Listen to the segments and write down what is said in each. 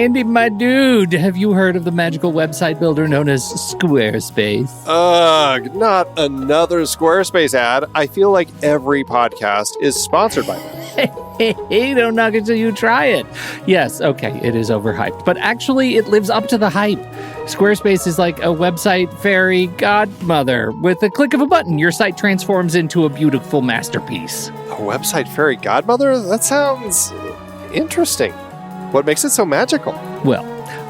Andy, my dude, have you heard of the magical website builder known as Squarespace? Ugh, not another Squarespace ad. I feel like every podcast is sponsored by them. Hey, don't knock it till you try it. Yes, okay, it is overhyped, but actually it lives up to the hype. Squarespace is like a website fairy godmother. With a click of a button, your site transforms into a beautiful masterpiece. A website fairy godmother? That sounds interesting. What makes it so magical? Well,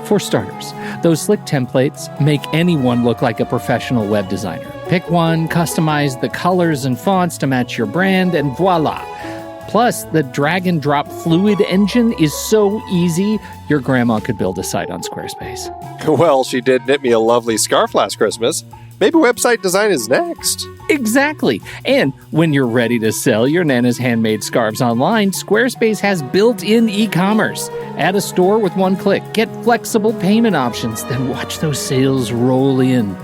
for starters, those slick templates make anyone look like a professional web designer. Pick one, customize the colors and fonts to match your brand, and voila. Plus, the drag and drop fluid engine is so easy, your grandma could build a site on Squarespace. Well, she did knit me a lovely scarf last Christmas. Maybe website design is next. Exactly. And when you're ready to sell your Nana's handmade scarves online, Squarespace has built-in e-commerce. Add a store with one click. Get flexible payment options. Then watch those sales roll in.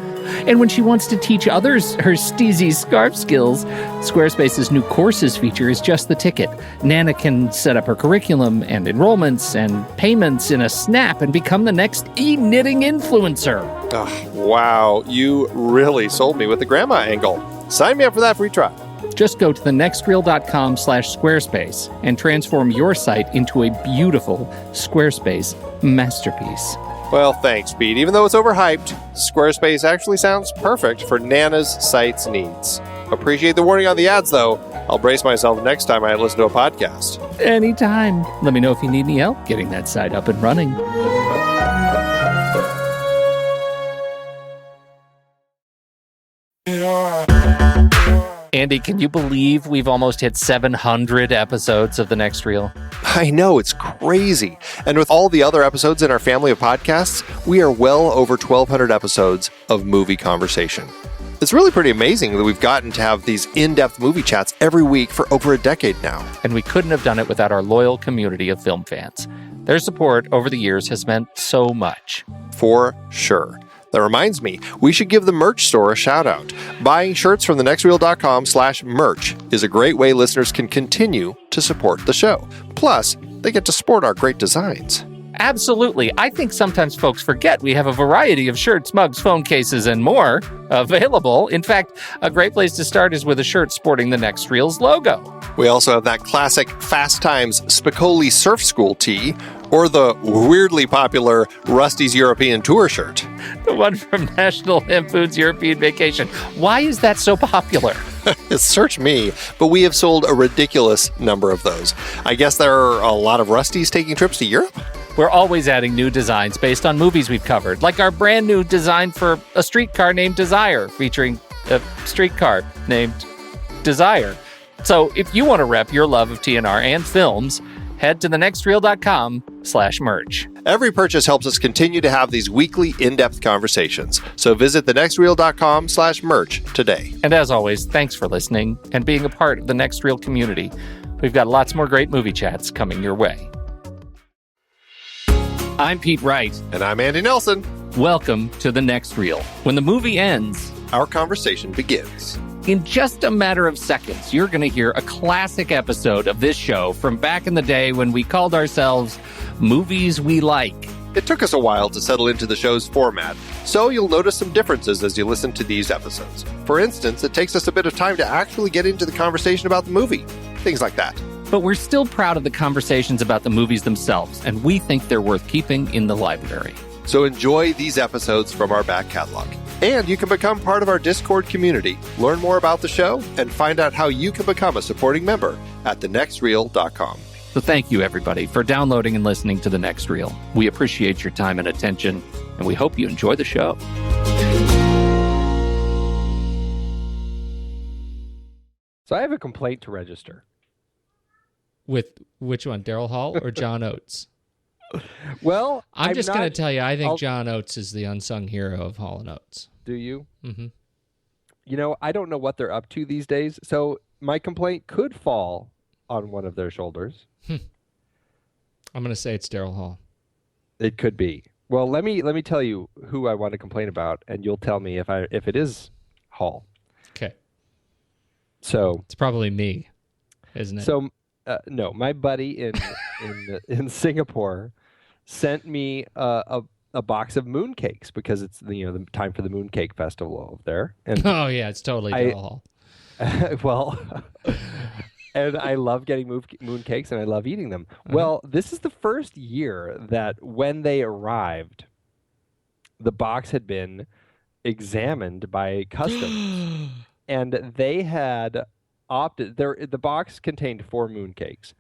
And when she wants to teach others her steezy scarf skills, Squarespace's new courses feature is just the ticket. Nana can set up her curriculum and enrollments and payments in a snap and become the next e-knitting influencer. Oh, wow, you really sold me with the grandma angle. Sign me up for that free trial. Just go to thenextreel.com/Squarespace and transform your site into a beautiful Squarespace masterpiece. Well, thanks, Pete. Even though it's overhyped, Squarespace actually sounds perfect for Nana's site's needs. Appreciate the warning on the ads, though. I'll brace myself next time I listen to a podcast. Anytime. Let me know if you need any help getting that site up and running. Andy, can you believe we've almost hit 700 episodes of The Next Reel? I know, it's crazy. And with all the other episodes in our family of podcasts, we are well over 1,200 episodes of movie conversation. It's really pretty amazing that we've gotten to have these in-depth movie chats every week for over a decade now. And we couldn't have done it without our loyal community of film fans. Their support over the years has meant so much. For sure. That reminds me, we should give the merch store a shout out. Buying shirts from thenextreel.com/merch is a great way listeners can continue to support the show. Plus, they get to sport our great designs. Absolutely. I think sometimes folks forget we have a variety of shirts, mugs, phone cases, and more available. In fact, a great place to start is with a shirt sporting the Next Reel's logo. We also have that classic Fast Times Spicoli Surf School tee, or the weirdly popular Rusty's European Tour shirt. The one from National Lampoon's European Vacation. Why is that so popular? Search me, but we have sold a ridiculous number of those. I guess there are a lot of Rustys taking trips to Europe? We're always adding new designs based on movies we've covered, like our brand new design for a streetcar named Desire, featuring a streetcar named Desire. So if you want to rep your love of TNR and films, head to thenextreel.com/merch. Every purchase helps us continue to have these weekly in-depth conversations. So visit thenextreel.com/merch today. And as always, thanks for listening and being a part of the Next Reel community. We've got lots more great movie chats coming your way. I'm Pete Wright. And I'm Andy Nelson. Welcome to The Next Reel. When the movie ends, our conversation begins. In just a matter of seconds, you're going to hear a classic episode of this show from back in the day when we called ourselves Movies We Like. It took us a while to settle into the show's format, so you'll notice some differences as you listen to these episodes. For instance, it takes us a bit of time to actually get into the conversation about the movie. Things like that. But we're still proud of the conversations about the movies themselves, and we think they're worth keeping in the library. So enjoy these episodes from our back catalog. And you can become part of our Discord community, learn more about the show, and find out how you can become a supporting member at thenextreel.com. So thank you, everybody, for downloading and listening to The Next Reel. We appreciate your time and attention, and we hope you enjoy the show. So I have a complaint to register. With which one, Daryl Hall or John Oates? Well, I'm just going to tell you, I think John Oates is the unsung hero of Hall & Oates. Do you? Mm-hmm. You know, I don't know what they're up to these days, so my complaint could fall on one of their shoulders. I'm going to say it's Daryl Hall. It could be. Well, let me tell you who I want to complain about, and you'll tell me if it is Hall. Okay. So it's probably me, isn't it? So no, my buddy in Singapore sent me a box of mooncakes because it's the time for the Mooncake Festival over there. And Oh yeah, it's totally Daryl Hall. well, and I love getting mooncakes and I love eating them. Well, this is the first year that when they arrived, the box had been examined by customs, and they had opted. The box contained 4 mooncakes.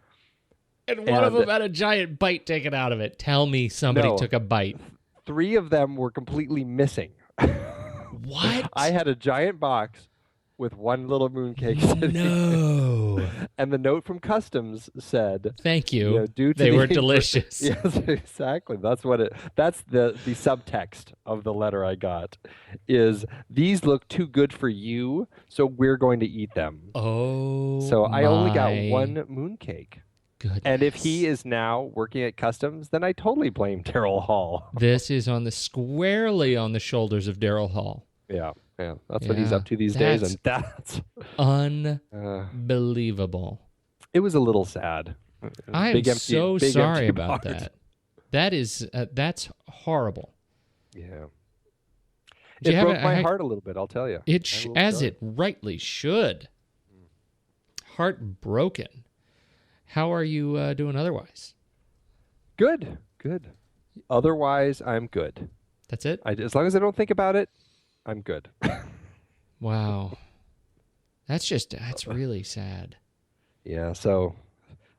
And one of them had a giant bite taken out of it. Tell me somebody took a bite. 3 of them were completely missing. What? I had a giant box with 1 little mooncake sitting there. And the note from customs said, "Thank you. Due to they the were delicious." Yes, exactly. That's the subtext of the letter I got is these look too good for you, so we're going to eat them. Oh. So I only got 1 mooncake. Goodness. And if he is now working at customs, then I totally blame Daryl Hall. This is squarely on the shoulders of Daryl Hall. Yeah. That's what he's up to these days, and that's unbelievable. It was a little sad. I am so sorry about that. That is that's horrible. Yeah. It broke my heart a little bit, I'll tell you. It rightly should. Heartbroken. How are you doing otherwise? Good. Otherwise, I'm good. That's it? As long as I don't think about it, I'm good. Wow. That's really sad. Yeah, so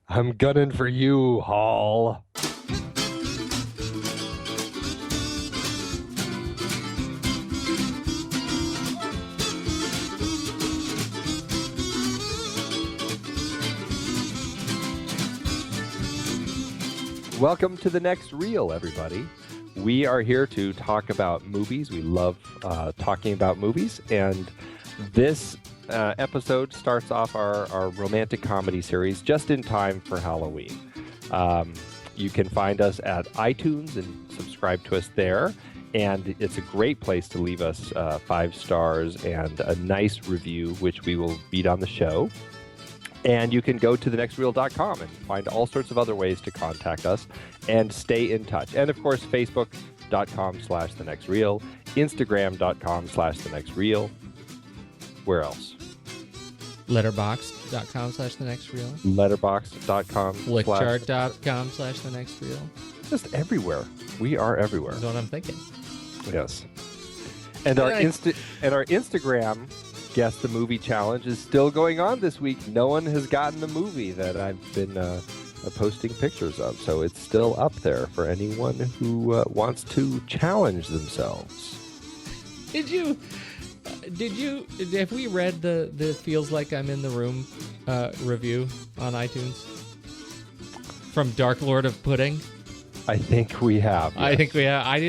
I'm gunning for you, Hall. Welcome to the next reel, everybody. We are here to talk about movies. We love talking about movies, and this episode starts off our romantic comedy series just in time for Halloween. You can find us at iTunes and subscribe to us there, and it's a great place to leave us 5 stars and a nice review, which we will read on the show. And you can go to thenextreel.com and find all sorts of other ways to contact us and stay in touch. And of course, facebook.com/thenextreel, instagram.com/thenextreel. Where else? Letterboxd.com/thenextreel. Letterboxd.com. Flickchart.com/thenextreel. Just everywhere. We are everywhere. That's what I'm thinking. Yes. And our Instagram Guess the Movie Challenge is still going on this week. No one has gotten the movie that I've been posting pictures of, so it's still up there for anyone who wants to challenge themselves. Have we read the Feels Like I'm in the Room review on iTunes from Dark Lord of Pudding? I think we have. Yes. I think we have. I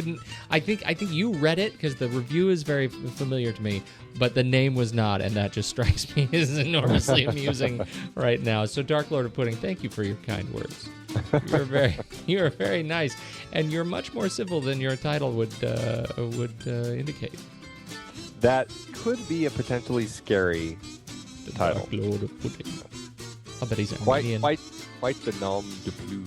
think you read it because the review is very familiar to me, but the name was not, and that just strikes me as enormously amusing right now. So, Dark Lord of Pudding, thank you for your kind words. You're very nice, and you're much more civil than your title would indicate. That could be a potentially scary title. Dark Lord of Pudding. I bet he's Armenian. Quite the nom de plume.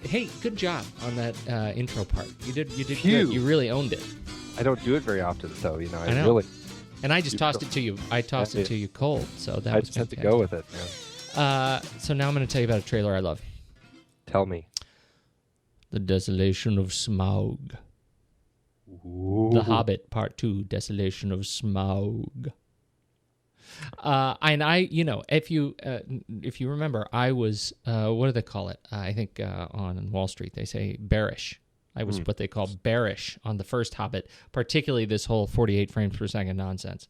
Hey, good job on that intro part. You did good. You really owned it. I don't do it very often, so I know. Really. And I just tossed it to you. I tossed it to you cold, so that I was just had to go with it. Yeah. So now I'm going to tell you about a trailer I love. Tell me. The Desolation of Smaug. Ooh. The Hobbit Part 2, Desolation of Smaug. And I, if you remember, I was, what do they call it? I think on Wall Street they say bearish. I was what they call bearish on the first Hobbit, particularly this whole 48 frames per second nonsense.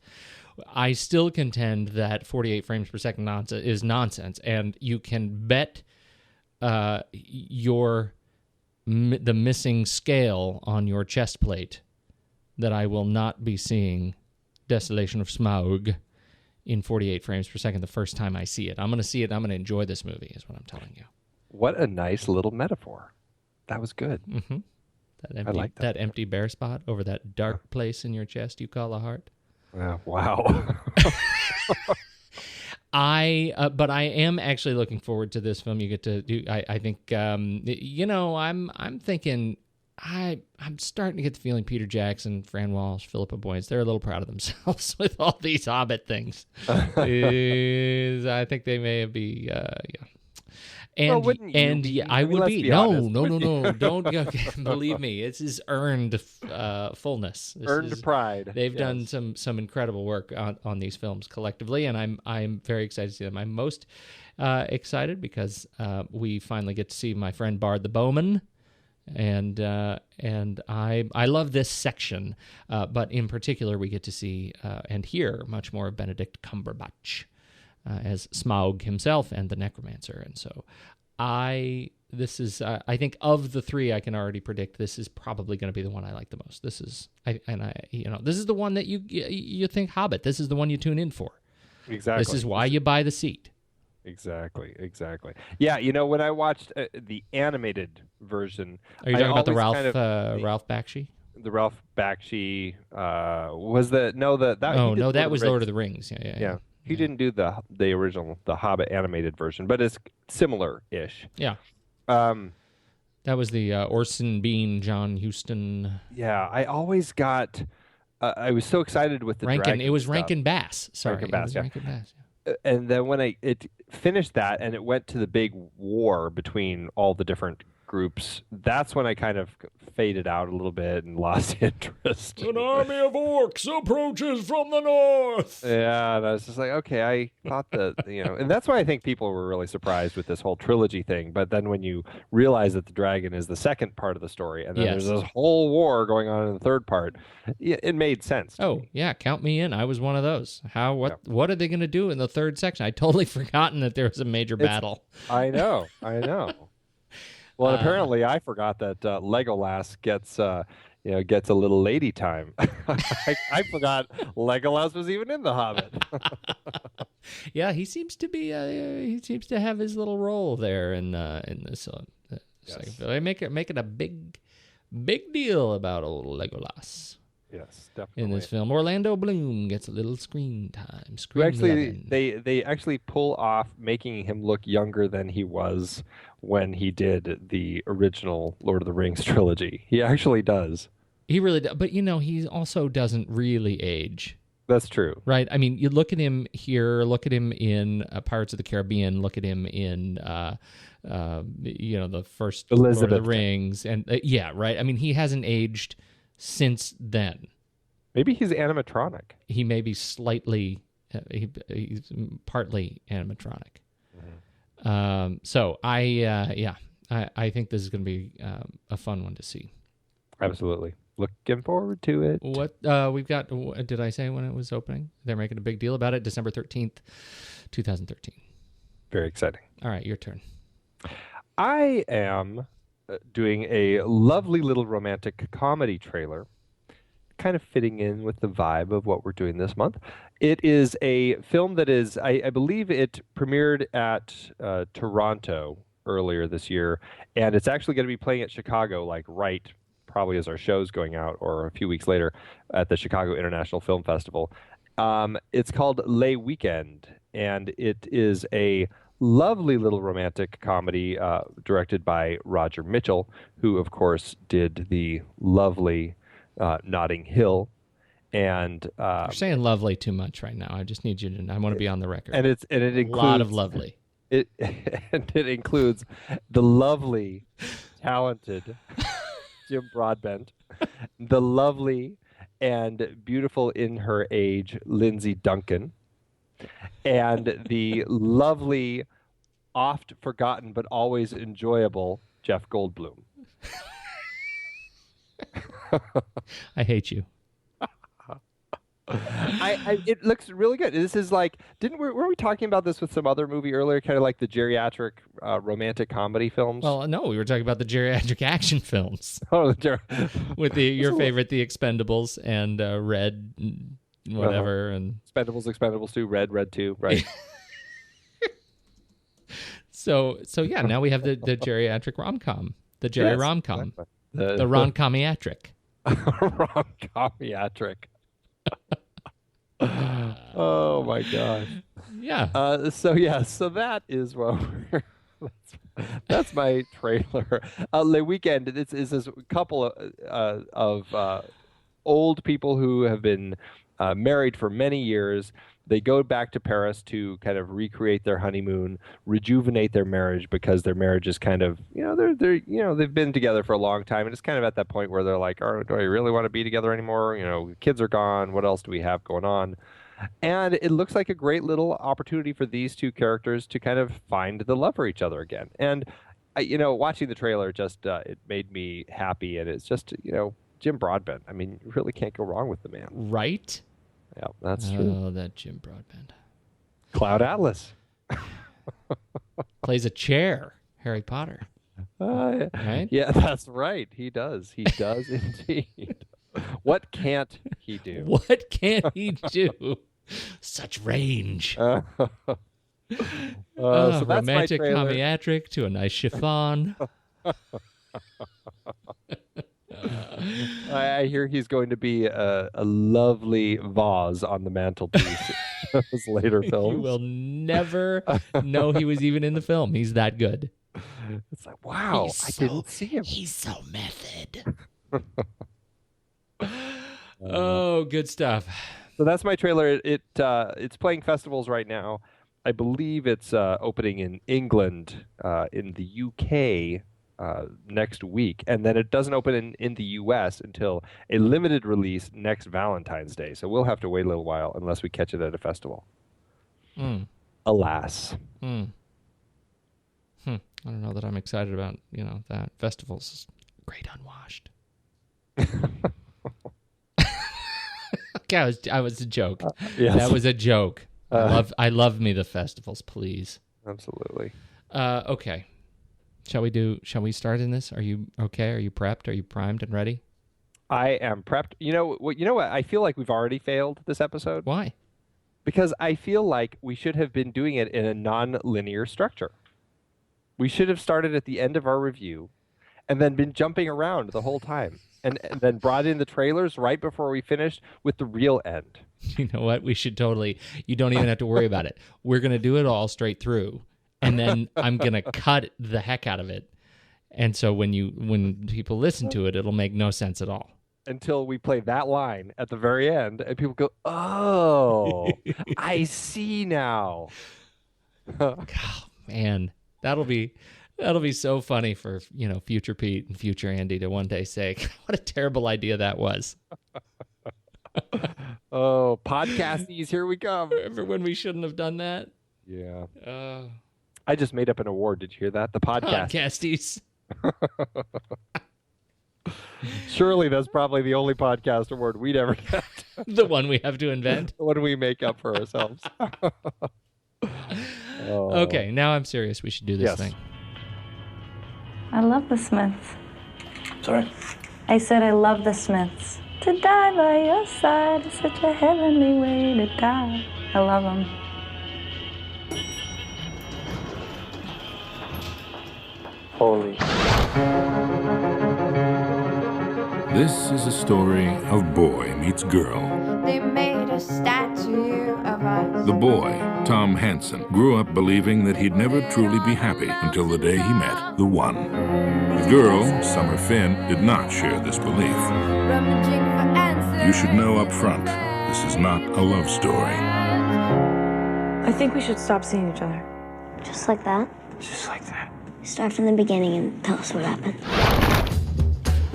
I still contend that 48 frames per second nonsense is nonsense, and you can bet the missing scale on your chest plate that I will not be seeing Desolation of Smaug in 48 frames per second the first time I see it. I'm going to see it. I'm going to enjoy this movie is what I'm telling you. What a nice little metaphor. That was good. Mm-hmm. I like that. That empty bare spot over that dark place in your chest you call a heart. Wow. But I am actually looking forward to this film. You get to do. I think I'm thinking. I'm starting to get the feeling Peter Jackson, Fran Walsh, Philippa Boyens, they're a little proud of themselves with all these Hobbit things. I think they may be, yeah. And well, and yeah, I would be. Honest, No. Don't believe me. It's his earned fullness. Earned pride. They've done some incredible work on these films collectively, and I'm very excited to see them. I'm most excited because we finally get to see my friend Bard the Bowman. And I love this section, but in particular, we get to see and hear much more of Benedict Cumberbatch as Smaug himself and the Necromancer. And so, I think of the three, I can already predict this is probably going to be the one I like the most. This is this is the one that you think Hobbit. This is the one you tune in for. Exactly. This is why you buy the seat. Exactly. Yeah, when I watched the animated version, are you talking about the Ralph Bakshi? The Ralph Bakshi was that was Lord of the Rings. Yeah. He didn't do the original, the Hobbit animated version, but it's similar-ish. Yeah. That was the Orson Bean, John Huston. Yeah, I always got. I was so excited with the Rankin. It was stuff. Rankin Bass. Sorry, Rankin Bass. Yeah. Rankin Bass. And then when it finished that and it went to the big war between all the different groups, that's when I kind of faded out a little bit and lost interest. An army of orcs approaches from the north. Yeah, and I was just like, okay, I thought that, and that's why I think people were really surprised with this whole trilogy thing. But then when you realize that the dragon is the second part of the story, and then there's this whole war going on in the third part, it made sense. Oh, yeah, count me in. I was one of those. What are they going to do in the third section? I totally forgotten that there was a major battle. I know. Well, apparently I forgot that Legolas gets a little lady time. I forgot Legolas was even in The Hobbit. Yeah, he seems to be. He seems to have his little role there in this. Yes. They make it a big deal about old Legolas. Yes, definitely. In this film, Orlando Bloom gets a little screen time. They actually pull off making him look younger than he was when he did the original Lord of the Rings trilogy. He actually does. He really does. But he also doesn't really age. That's true. Right? I mean, you look at him here, look at him in Pirates of the Caribbean, look at him in, the first Elizabeth. Lord of the Rings. And right. I mean, he hasn't aged since then. Maybe he's animatronic. He may be slightly, he's partly animatronic. Mm-hmm. So I think this is going to be a fun one to see. Absolutely. Looking forward to it. What we've got, did I say when it was opening? They're making a big deal about it, December 13th, 2013. Very exciting. All right, your turn. I am doing a lovely little romantic comedy trailer, kind of fitting in with the vibe of what we're doing this month. It is a film that is, I believe it premiered at Toronto earlier this year, and it's actually going to be playing at Chicago, probably as our show's going out, or a few weeks later at the Chicago International Film Festival. It's called Les Weekend, and it is a lovely little romantic comedy directed by Roger Mitchell, who, of course, did the lovely Notting Hill. And you're saying lovely too much right now. I just need you to. I want to be on the record. And it includes a lot of lovely. It includes the lovely, talented Jim Broadbent, the lovely and beautiful in her age Lindsay Duncan, and the lovely, oft forgotten but always enjoyable Jeff Goldblum. I hate you. It looks really good. This is were we talking about this with some other movie earlier, kind of like the geriatric romantic comedy films? Well, no, we were talking about the geriatric action films. Oh, with your favorite, The Expendables and Red, whatever, and Expendables 2, Red 2, right? So yeah, now we have the geriatric rom-com, the Jerry rom-com, the rom-comiatric. Rom-comiatric. Oh my gosh. Yeah. So that is what we're. That's my trailer. The weekend. This is a couple of old people who have been married for many years. They go back to Paris to kind of recreate their honeymoon, rejuvenate their marriage because their marriage is kind of, they've been together for a long time, and it's kind of at that point where they're like, oh, do I really want to be together anymore? Kids are gone. What else do we have going on? And it looks like a great little opportunity for these two characters to kind of find the love for each other again. And, watching the trailer just, it made me happy. And it's just, Jim Broadbent. I mean, you really can't go wrong with the man. Right? Yeah, that's true. Oh, that Jim Broadbent. Cloud Atlas. Plays a chair, Harry Potter. Right? Yeah, that's right. He does. He does indeed. What can't he do? What can't he do? Such range. So that's romantic my trailer. comiatric to a nice chiffon. I hear he's going to be a lovely vase on the mantelpiece of his later films. You will never know he was even in the film. He's that good. It's like, wow, I didn't see him. He's so method. Oh, good stuff. So that's my trailer. It's playing festivals right now. I believe it's opening in England, in the UK next week, and then it doesn't open in the US until a limited release next Valentine's Day. So we'll have to wait a little while unless we catch it at a festival. Alas. I don't know that I'm excited about, that. Festivals, great unwashed. Okay, I was a joke. Yes. That was a joke. I love me the festivals, please. Absolutely. Okay. Shall we start in this? Are you okay? Are you prepped? Are you primed and ready? I am prepped. You know what? I feel like we've already failed this episode. Why? Because I feel like we should have been doing it in a non-linear structure. We should have started at the end of our review and then been jumping around the whole time and then brought in the trailers right before we finished with the real end. You know what? We should totally, you don't even have to worry about it. We're going to do it all straight through, and then I'm going to cut the heck out of it. And so when people listen to it, it'll make no sense at all. Until we play that line at the very end and people go, oh, I see now. Oh, man, that'll be so funny for, future Pete and future Andy to one day say, what a terrible idea that was. Oh, podcasties, here we come. Remember when we shouldn't have done that? Yeah. I just made up an award. Did you hear that? The Podcasties. Surely that's probably the only podcast award we'd ever get. The one we have to invent. The one we make up for ourselves. Okay, now I'm serious. We should do this thing. I love the Smiths. Sorry? I said I love the Smiths. To die by your side is such a heavenly way to die. I love them. Holy. This is a story of boy meets girl. They made a statue of us. The boy, Tom Hansen, grew up believing that he'd never truly be happy until the day he met the one. The girl, Summer Finn, did not share this belief. Rummaging for answers. You should know up front, this is not a love story. I think we should stop seeing each other. Just like that? Just like that. Start from the beginning and tell us what happened.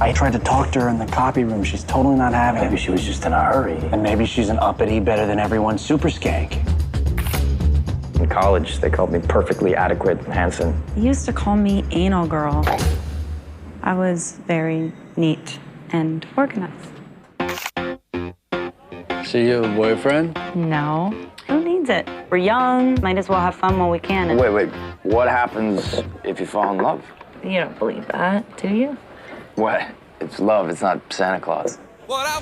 I tried to talk to her in the copy room. She's totally not having it. Maybe she was just in a hurry. And maybe she's an uppity, better than everyone super skank. In college, they called me perfectly adequate Hansen. They used to call me anal girl. I was very neat and organized. So you have a boyfriend? No. Who needs it? We're young. Might as well have fun while we can. Wait. What happens if you fall in love? You don't believe that, do you? What? It's love. It's not Santa Claus. I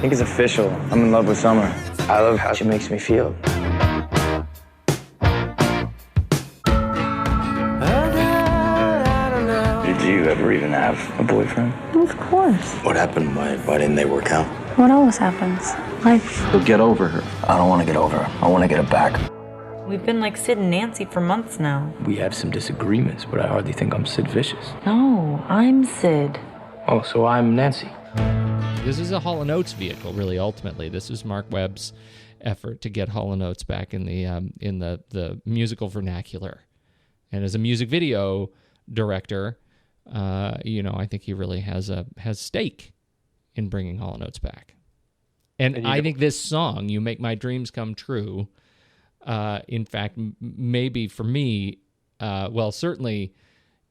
think it's official. I'm in love with Summer. I love how she makes me feel. Did you ever even have a boyfriend? Of course. What happened? Why didn't they work out? What always happens? Life. You'll get over her. I don't want to get over her. I want to get her back. We've been like Sid and Nancy for months now. We have some disagreements, but I hardly think I'm Sid Vicious. No, I'm Sid. Oh, so I'm Nancy. This is a Hall & Oates vehicle, really, ultimately. This is Marc Webb's effort to get Hall & Oates back in the musical vernacular. And as a music video director, I think he really has stake in bringing Hall & Oates back. And I think this song, You Make My Dreams Come True, in fact, maybe for me, certainly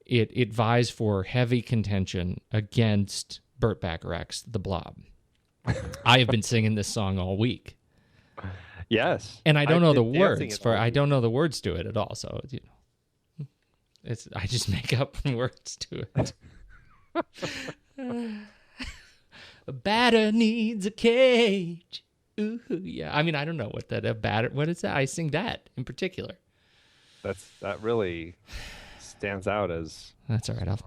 it vies for heavy contention against Burt Bacharach's The Blob. I have been singing this song all week. Yes. And I don't know the words I don't know the words to it at all, so I just make up words to it. A batter needs a cage. Ooh, yeah. I mean, I don't know what that what is that? I sing that in particular. That really stands out as. That's all right.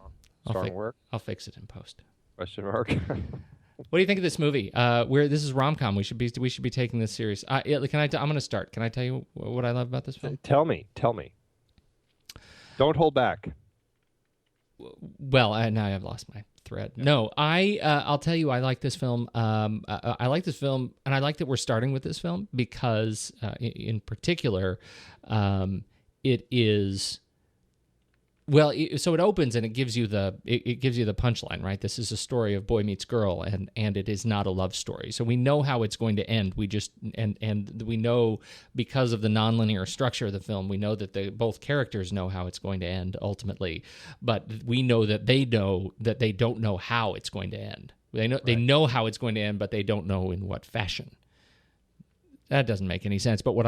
Strong work. I'll fix it in post. Question mark. What do you think of this movie? This is rom-com. We should be taking this serious. I'm going to start. Can I tell you what I love about this film? Tell me. Don't hold back. Well, now I've lost my thread. No, I'll tell you, I like this film. I like this film, and I like that we're starting with this film because, in particular, it is. Well, so it opens and it gives you the punchline, right? This is a story of boy meets girl, and it is not a love story. So we know how it's going to end. We just and we know because of the nonlinear structure of the film, we know that both characters know how it's going to end ultimately, but we know that they don't know how it's going to end. They know how it's going to end, but they don't know in what fashion. That doesn't make any sense. But what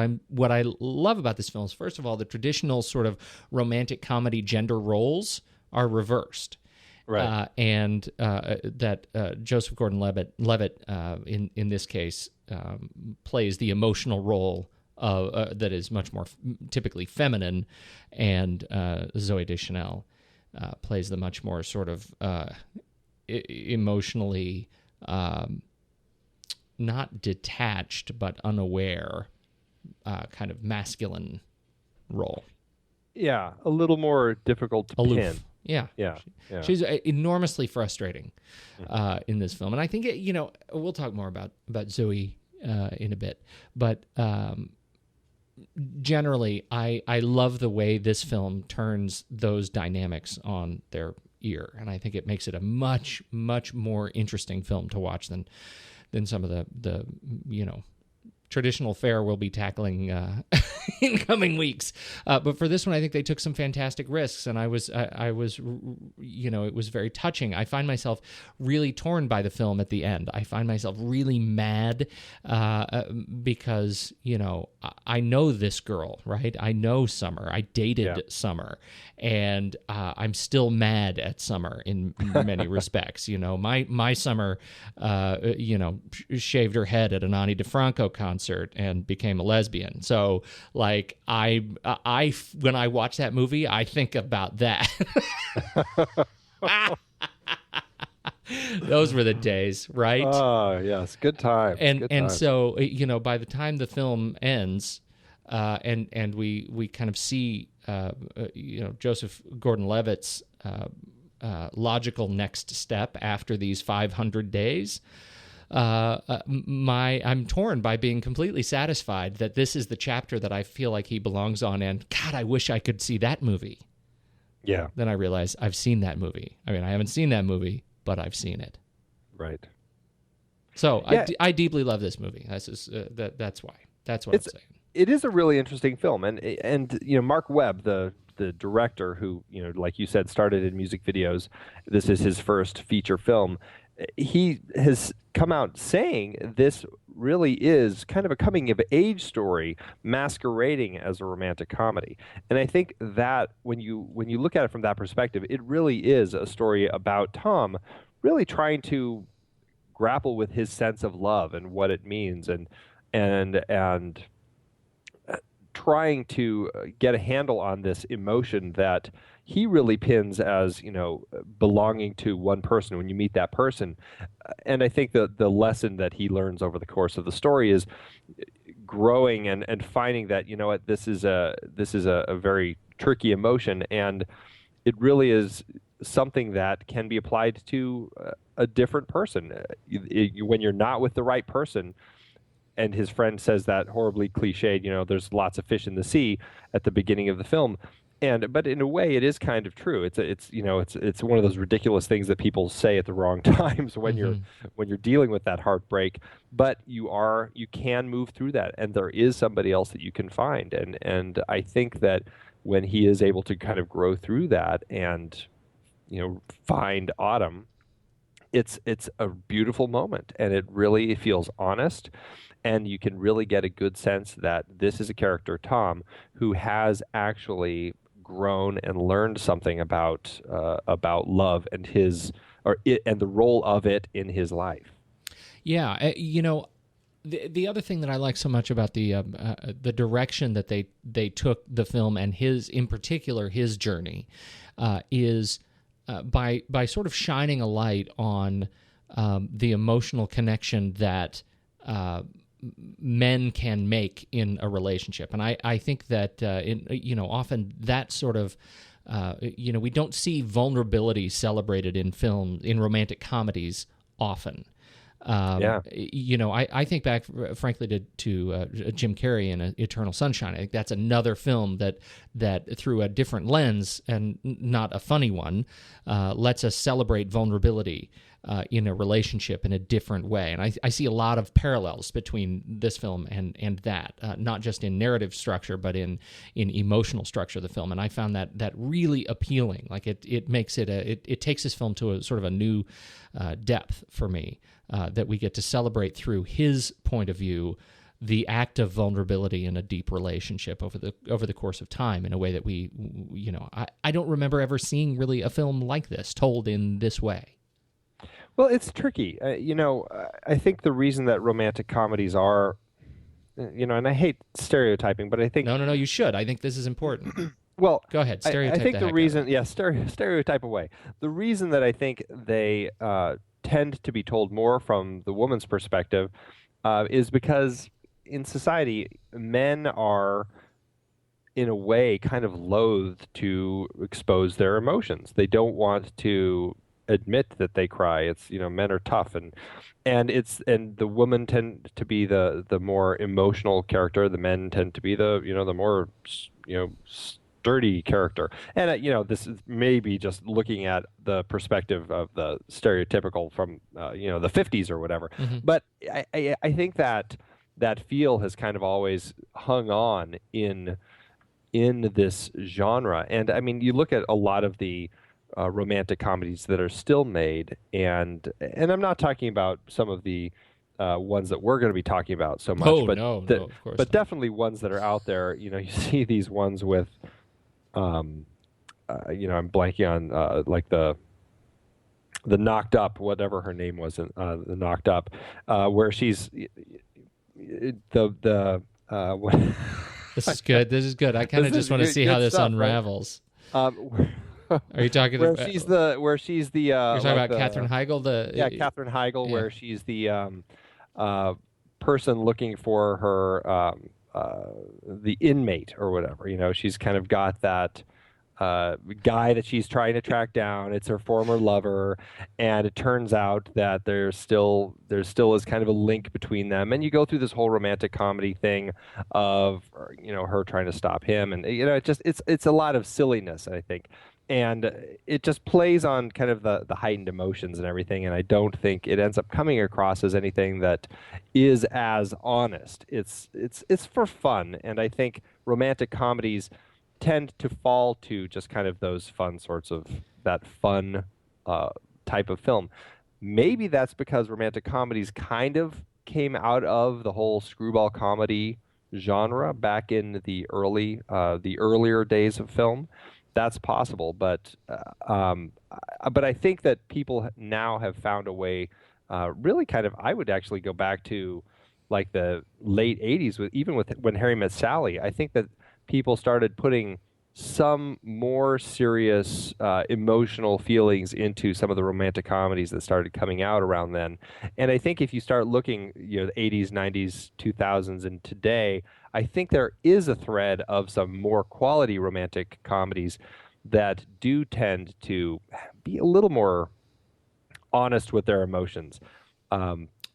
I love about this film is, first of all, the traditional sort of romantic comedy gender roles are reversed. Right. And that Joseph Gordon-Levitt in this case plays the emotional role that is much more typically feminine, and Zooey Deschanel plays the much more sort of emotionally not detached but unaware kind of masculine role. Yeah, a little more difficult to pin. Yeah. She's enormously frustrating in this film, and I think we'll talk more about Zooey in a bit, but generally, I love the way this film turns those dynamics on their ear, and I think it makes it a much, much more interesting film to watch than some of the traditional fare we'll be tackling in coming weeks. But for this one, I think they took some fantastic risks, and I was, it was very touching. I find myself really torn by the film at the end. I find myself really mad because, I know this girl, right? I know Summer. I dated Summer, and I'm still mad at Summer in many respects. My Summer, shaved her head at an Ani DeFranco concert and became a lesbian. So, like, I when I watch that movie, I think about that. Those were the days, right? Oh, yes, good time. And so, by the time the film ends, and we kind of see, Joseph Gordon-Levitt's logical next step after these 500 days. I'm torn by being completely satisfied that this is the chapter that I feel like he belongs on, and God, I wish I could see that movie. Yeah. Then I realize I've seen that movie. I mean, I haven't seen that movie, but I've seen it. Right. So yeah. I deeply love this movie. That's why. That's what I'm saying. It is a really interesting film, and Marc Webb, the director who like you said started in music videos. This is his first feature film. He has come out saying this really is kind of a coming-of-age story masquerading as a romantic comedy. And I think that when you look at it from that perspective, it really is a story about Tom really trying to grapple with his sense of love and what it means, and trying to get a handle on this emotion that he really pins as, belonging to one person when you meet that person. And I think the lesson that he learns over the course of the story is growing and finding that, this is a very tricky emotion, and it really is something that can be applied to a different person. When you're not with the right person, and his friend says that horribly cliched, there's lots of fish in the sea at the beginning of the film. But in a way, it is kind of true. It's one of those ridiculous things that people say at the wrong times when you're dealing with that heartbreak. But you can move through that, and there is somebody else that you can find. And I think that when he is able to kind of grow through that and find Autumn, it's a beautiful moment, and it really feels honest. And you can really get a good sense that this is a character, Tom, who has actually grown and learned something about love and and the role of it in his life. Yeah, the other thing that I like so much about the direction that they took the film, and in particular his journey, is by sort of shining a light on the emotional connection that men can make in a relationship. And I think that often that sort of we don't see vulnerability celebrated in film, in romantic comedies often. I think back, frankly, to Jim Carrey in Eternal Sunshine. I think that's another film that through a different lens, and not a funny one, lets us celebrate vulnerability in a relationship in a different way. And I see a lot of parallels between this film and that, not just in narrative structure, but in emotional structure of the film. And I found that really appealing. Like it makes it takes this film to a sort of a new depth for me, that we get to celebrate through his point of view the act of vulnerability in a deep relationship over the course of time, in a way that I don't remember ever seeing really a film like this told in this way. Well, it's tricky. I think the reason that romantic comedies are, and I hate stereotyping, but I think... No, you should. I think this is important. Well, go ahead. Stereotype. I think the reason, stereotype away. The reason that I think they tend to be told more from the woman's perspective is because in society, men are, in a way, kind of loath to expose their emotions. They don't want to admit that they cry. It's, men are tough, and the women tend to be the more emotional character. The men tend to be the more sturdy character. And this is maybe just looking at the perspective of the stereotypical from the 50s or whatever. Mm-hmm. But I think that feel has kind of always hung on in this genre. And I mean, you look at a lot of the romantic comedies that are still made, and I'm not talking about some of the ones that we're going to be talking about so much, of course, but definitely ones that are out there. You see these ones with, I'm blanking on like the Knocked Up, whatever her name was, the Knocked Up, where she's what. This is good. This is good. I kind of just want to see how this unravels. Right? Are you talking where about she's the You're talking about Katherine Heigl, Katherine Heigl, where she's the person looking for her the inmate or whatever. She's kind of got that guy that she's trying to track down. It's her former lover, and it turns out that there still is kind of a link between them. And you go through this whole romantic comedy thing of her trying to stop him, and it's a lot of silliness, I think. And it just plays on kind of the heightened emotions and everything, and I don't think it ends up coming across as anything that is as honest. It's for fun, and I think romantic comedies tend to fall to just kind of those fun sorts of that fun type of film. Maybe that's because romantic comedies kind of came out of the whole screwball comedy genre back in the earlier days of film. That's possible, but I think that people now have found a way, really kind of, I would actually go back to like the late 80s, even with When Harry Met Sally, I think that people started putting some more serious emotional feelings into some of the romantic comedies that started coming out around then. And I think if you start looking, the 80s, 90s, 2000s, and today, I think there is a thread of some more quality romantic comedies that do tend to be a little more honest with their emotions.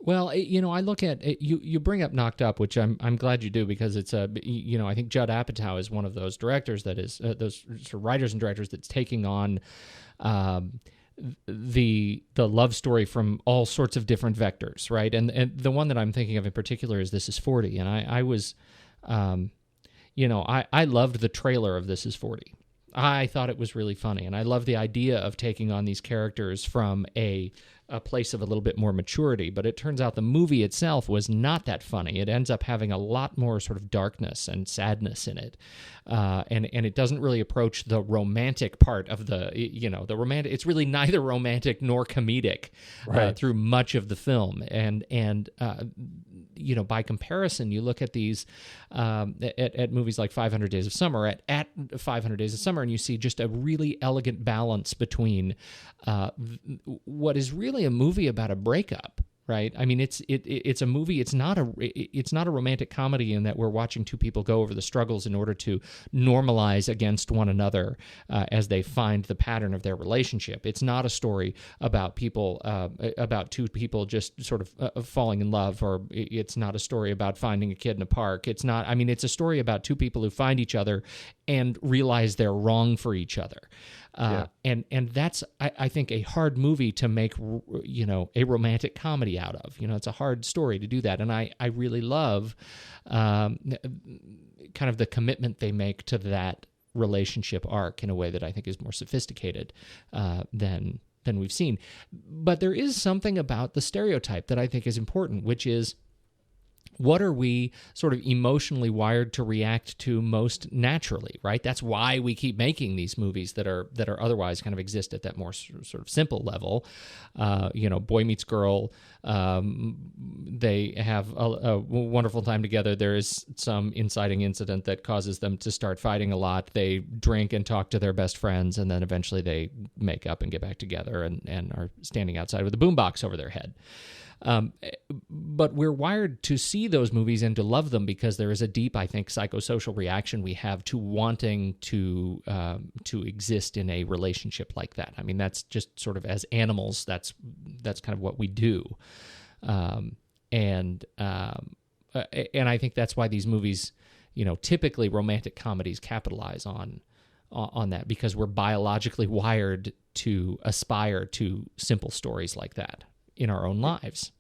Well, I look at you bring up Knocked Up, which I'm glad you do, because it's I think Judd Apatow is one of those directors that is those sort of writers and directors that's taking on the love story from all sorts of different vectors, right? And the one that I'm thinking of in particular is This Is 40, and I was, I loved the trailer of This Is 40. I thought it was really funny, and I love the idea of taking on these characters from a place of a little bit more maturity, but it turns out the movie itself was not that funny. It ends up having a lot more sort of darkness and sadness in it, and it doesn't really approach the romantic part of the romantic. It's really neither romantic nor comedic through much of the film, and by comparison, you look at these at movies like 500 Days of Summer, at 500 Days of Summer, and you see just a really elegant balance between what is really a movie about a breakup, right? I mean, it's a movie. It's not a romantic comedy in that we're watching two people go over the struggles in order to normalize against one another as they find the pattern of their relationship. It's not a story about about two people just sort of falling in love, or it's not a story about finding a kid in a park. It's not. I mean, it's a story about two people who find each other and realize they're wrong for each other. And that's, I think, a hard movie to make, a romantic comedy out of. It's a hard story to do that. And I really love kind of the commitment they make to that relationship arc in a way that I think is more sophisticated than we've seen. But there is something about the stereotype that I think is important, which is, what are we sort of emotionally wired to react to most naturally, right? That's why we keep making these movies that are otherwise kind of exist at that more sort of simple level. Boy meets girl. They have a wonderful time together. There is some inciting incident that causes them to start fighting a lot. They drink and talk to their best friends, and then eventually they make up and get back together and are standing outside with a boombox over their head. But we're wired to see those movies and to love them because there is a deep, I think, psychosocial reaction we have to wanting to exist in a relationship like that. I mean, that's just sort of, as animals, that's kind of what we do, and I think that's why these movies, typically romantic comedies, capitalize on that, because we're biologically wired to aspire to simple stories like that in our own lives.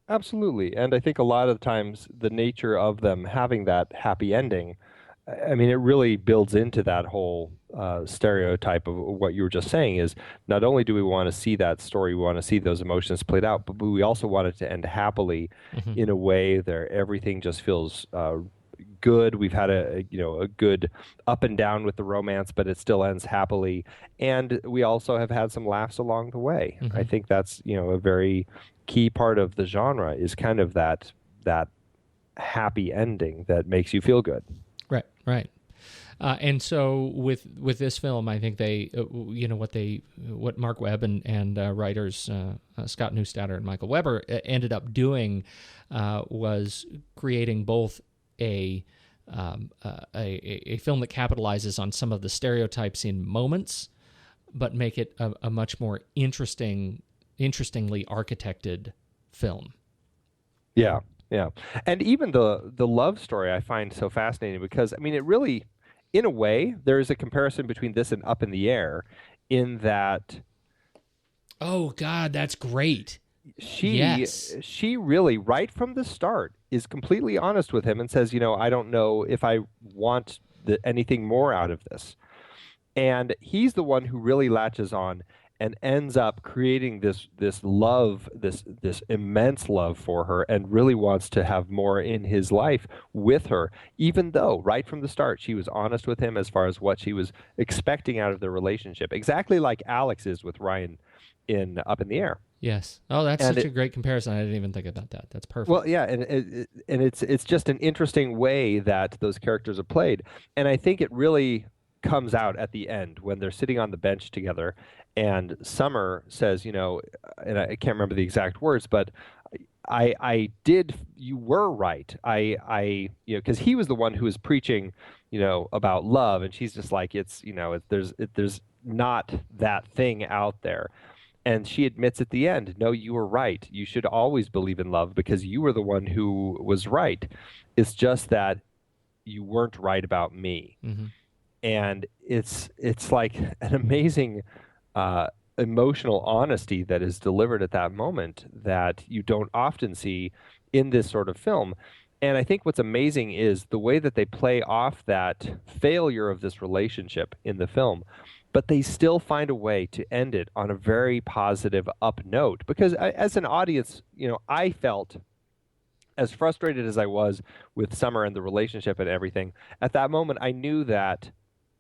Absolutely. And I think a lot of times the nature of them having that happy ending, I mean, it really builds into that whole stereotype of what you were just saying, is not only do we want to see that story, we want to see those emotions played out, but we also want it to end happily in a way that everything just feels good. We've had a good up and down with the romance, but it still ends happily. And we also have had some laughs along the way. I think that's, a very key part of the genre, is kind of that happy ending that makes you feel good. Right. And so with this film, I think they, what Marc Webb and writers Scott Neustadter and Michael Weber ended up doing was creating both a film that capitalizes on some of the stereotypes in moments, but make it a much more interestingly architected film. Yeah. And even the love story I find so fascinating, because, I mean, it really, in a way, there is a comparison between this and Up in the Air, in that... Oh, God, that's great. She really, right from the start, is completely honest with him and says, I don't know if I want anything more out of this. And he's the one who really latches on and ends up creating this love, this immense love for her, and really wants to have more in his life with her, even though right from the start she was honest with him as far as what she was expecting out of the relationship, exactly like Alex is with Ryan in Up in the Air. Yes. Oh, that's And such a great comparison. I didn't even think about that. That's perfect. Well, yeah, and it's just an interesting way that those characters are played, and I think it really comes out at the end when they're sitting on the bench together, and Summer says, and I can't remember the exact words, but you were right. Because he was the one who was preaching, about love, and she's just like, there's not that thing out there. And she admits at the end, no, you were right. You should always believe in love because you were the one who was right. It's just that you weren't right about me. Mm-hmm. And it's like an amazing emotional honesty that is delivered at that moment that you don't often see in this sort of film. And I think what's amazing is the way that they play off that failure of this relationship in the film, but they still find a way to end it on a very positive up note. Because as an audience, I felt as frustrated as I was with Summer and the relationship and everything. At that moment, I knew that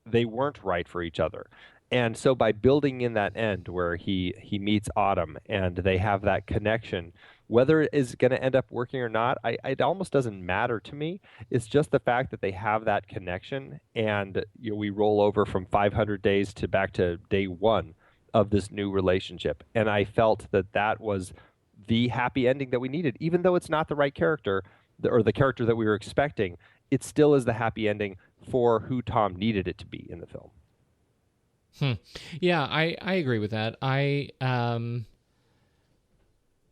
they weren't right for each other. And so by building in that end where he meets Autumn and they have that connection, whether it is going to end up working or not, it almost doesn't matter to me. It's just the fact that they have that connection, and we roll over from 500 days to back to day one of this new relationship. And I felt that was the happy ending that we needed, even though it's not the right character or the character that we were expecting. It still is the happy ending for who Tom needed it to be in the film. Yeah, I agree with that. I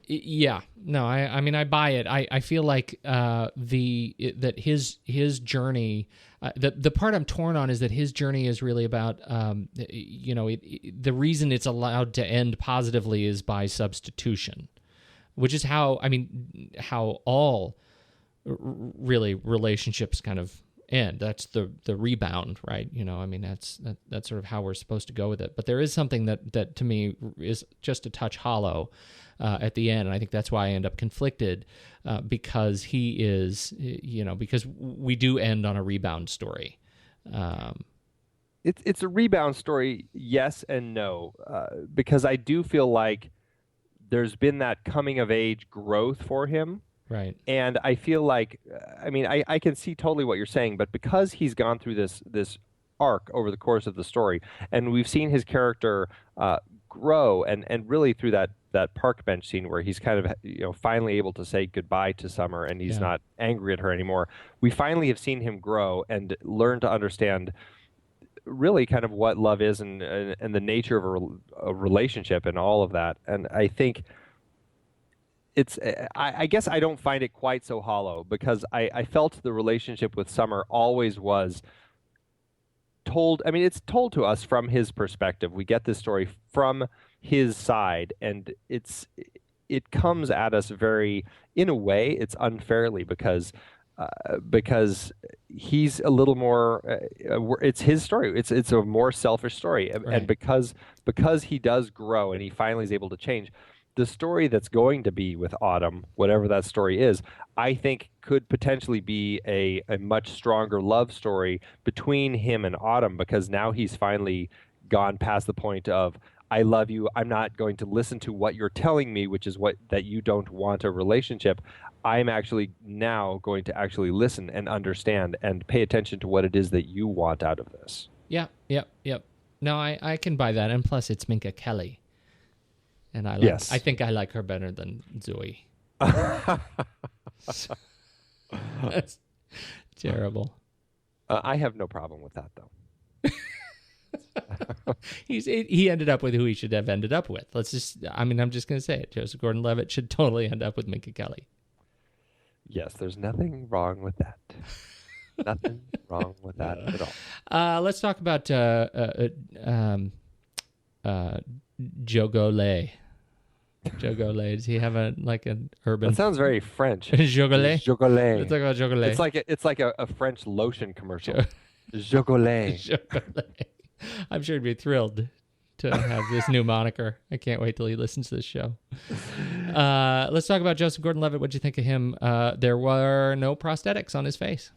mean, I buy it. I feel like that his journey, the part I'm torn on is that his journey is really about, the reason it's allowed to end positively is by substitution, which is how all really relationships kind of end. That's the rebound, right? That's sort of how we're supposed to go with it. But there is something that to me is just a touch hollow at the end, and I think that's why I end up conflicted because he is, because we do end on a rebound story. It's a rebound story, yes and no, because I do feel like there's been that coming of age growth for him. Right. And I feel like, I can see totally what you're saying, but because he's gone through this arc over the course of the story, and we've seen his character grow, and really through that park bench scene where he's kind of finally able to say goodbye to Summer, and he's not angry at her anymore. We finally have seen him grow and learn to understand really kind of what love is and the nature of a relationship and all of that. And I think I guess I don't find it quite so hollow because I felt the relationship with Summer always was told. I mean, it's told to us from his perspective. We get this story from his side, and it comes at us in a way, it's unfairly because he's a little more. It's his story. It's a more selfish story, right. And because he does grow and he finally is able to change. The story that's going to be with Autumn, whatever that story is, I think could potentially be a much stronger love story between him and Autumn, because now he's finally gone past the point of, I love you, I'm not going to listen to what you're telling me, which is that you don't want a relationship. I'm actually now going to actually listen and understand and pay attention to what it is that you want out of this. Yep. No, I can buy that. And plus, it's Minka Kelly. And I think I like her better than Zooey. That's terrible. I have no problem with that, though. He ended up with who he should have ended up with. I'm just going to say it. Joseph Gordon-Levitt should totally end up with Minka Kelly. Yes, there's nothing wrong with that. Nothing wrong with that at all. Let's talk about Jogolet. Jogolet. Does he have an urban? That sounds very French. Jogolet. Jogolet. Let's talk about Jogolet. It's like a French lotion commercial. Jogolet. Jogolet. I'm sure he'd be thrilled to have this new moniker. I can't wait till he listens to this show. Let's talk about Joseph Gordon-Levitt. What'd you think of him? There were no prosthetics on his face.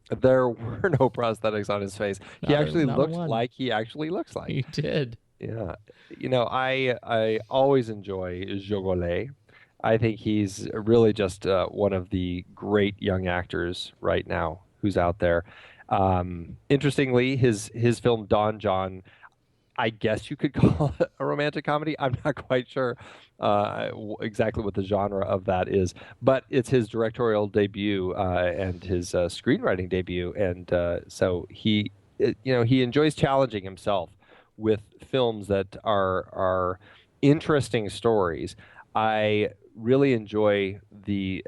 There were no prosthetics on his face. He actually looked like he actually looks like. He did. Yeah. I always enjoy Jogolet. I think he's really just one of the great young actors right now who's out there. Interestingly, his film Don John, I guess you could call it a romantic comedy. I'm not quite sure exactly what the genre of that is, but it's his directorial debut and his screenwriting debut, and so he enjoys challenging himself with films that are interesting stories. I really enjoy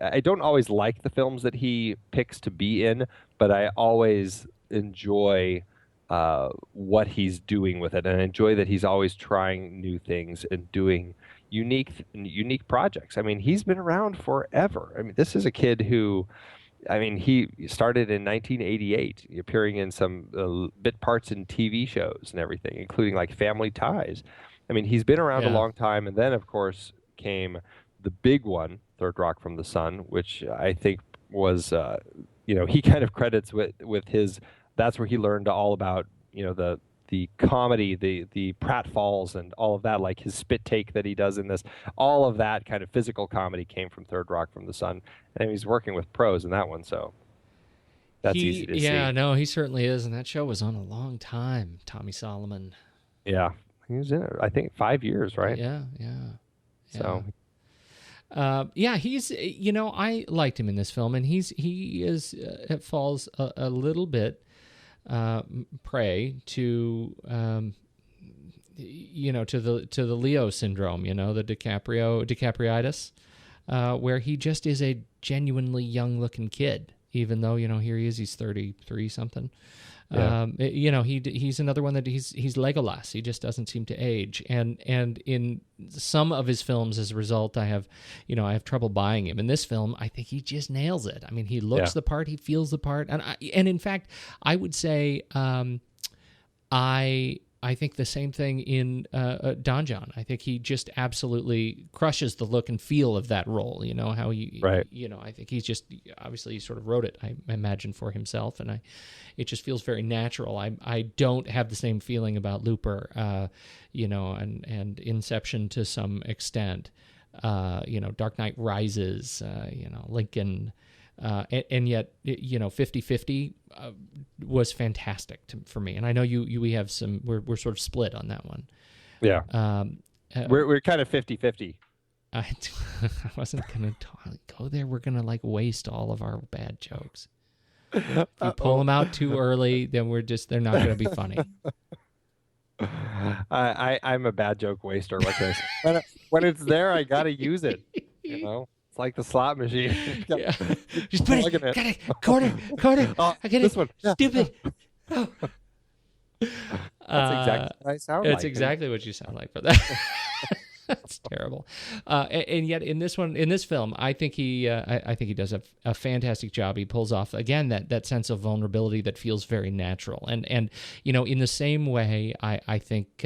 I don't always like the films that he picks to be in, but I always enjoy what he's doing with it, and I enjoy that he's always trying new things and doing unique projects. I mean, he's been around forever. I mean, this is a kid who, I mean, he started in 1988, appearing in some bit parts in TV shows and everything, including like Family Ties. I mean, he's been around a long time, and then of course came the big one, Third Rock from the Sun, which I think was, he kind of credits with his. That's where he learned all about, the comedy, the pratfalls and all of that, like his spit take that he does in this. All of that kind of physical comedy came from Third Rock from the Sun, and he's working with pros in that one, so that's easy to see. Yeah, no, he certainly is, and that show was on a long time. Tommy Solomon. Yeah, he was in it, I think, 5 years, right? Yeah. So. He's, I liked him in this film, and it falls a little bit prey to to the Leo syndrome, the DiCaprioitis, where he just is a genuinely young looking kid, even though here he is, he's 33 something. Yeah. He's another one that he's Legolas. He just doesn't seem to age, and in some of his films, as a result, I have trouble buying him. In this film, I think he just nails it. I mean, he looks the part, he feels the part, and in fact, I would say, I think the same thing in Don John. I think he just absolutely crushes the look and feel of that role. How he, right. I think he's just, obviously he sort of wrote it, I imagine, for himself, and it just feels very natural. I don't have the same feeling about Looper, and Inception to some extent. Dark Knight Rises, Lincoln. And yet, 50-50 was fantastic for me. And I know we have we're sort of split on that one. Yeah. We're kind of 50-50. I wasn't going to go there. We're going to waste all of our bad jokes. If you pull them out too early, then they're not going to be funny. I'm a bad joke waster. What can I say? When it's there, I got to use it, It's like the slot machine. Just put it. Got it. Quarter. I get this it. One. Yeah. Stupid. Oh. That's exactly what I sound like. That's exactly what you sound like for that. That's terrible. And yet in this film, I think he does a fantastic job. He pulls off again that sense of vulnerability that feels very natural. And in the same way, I think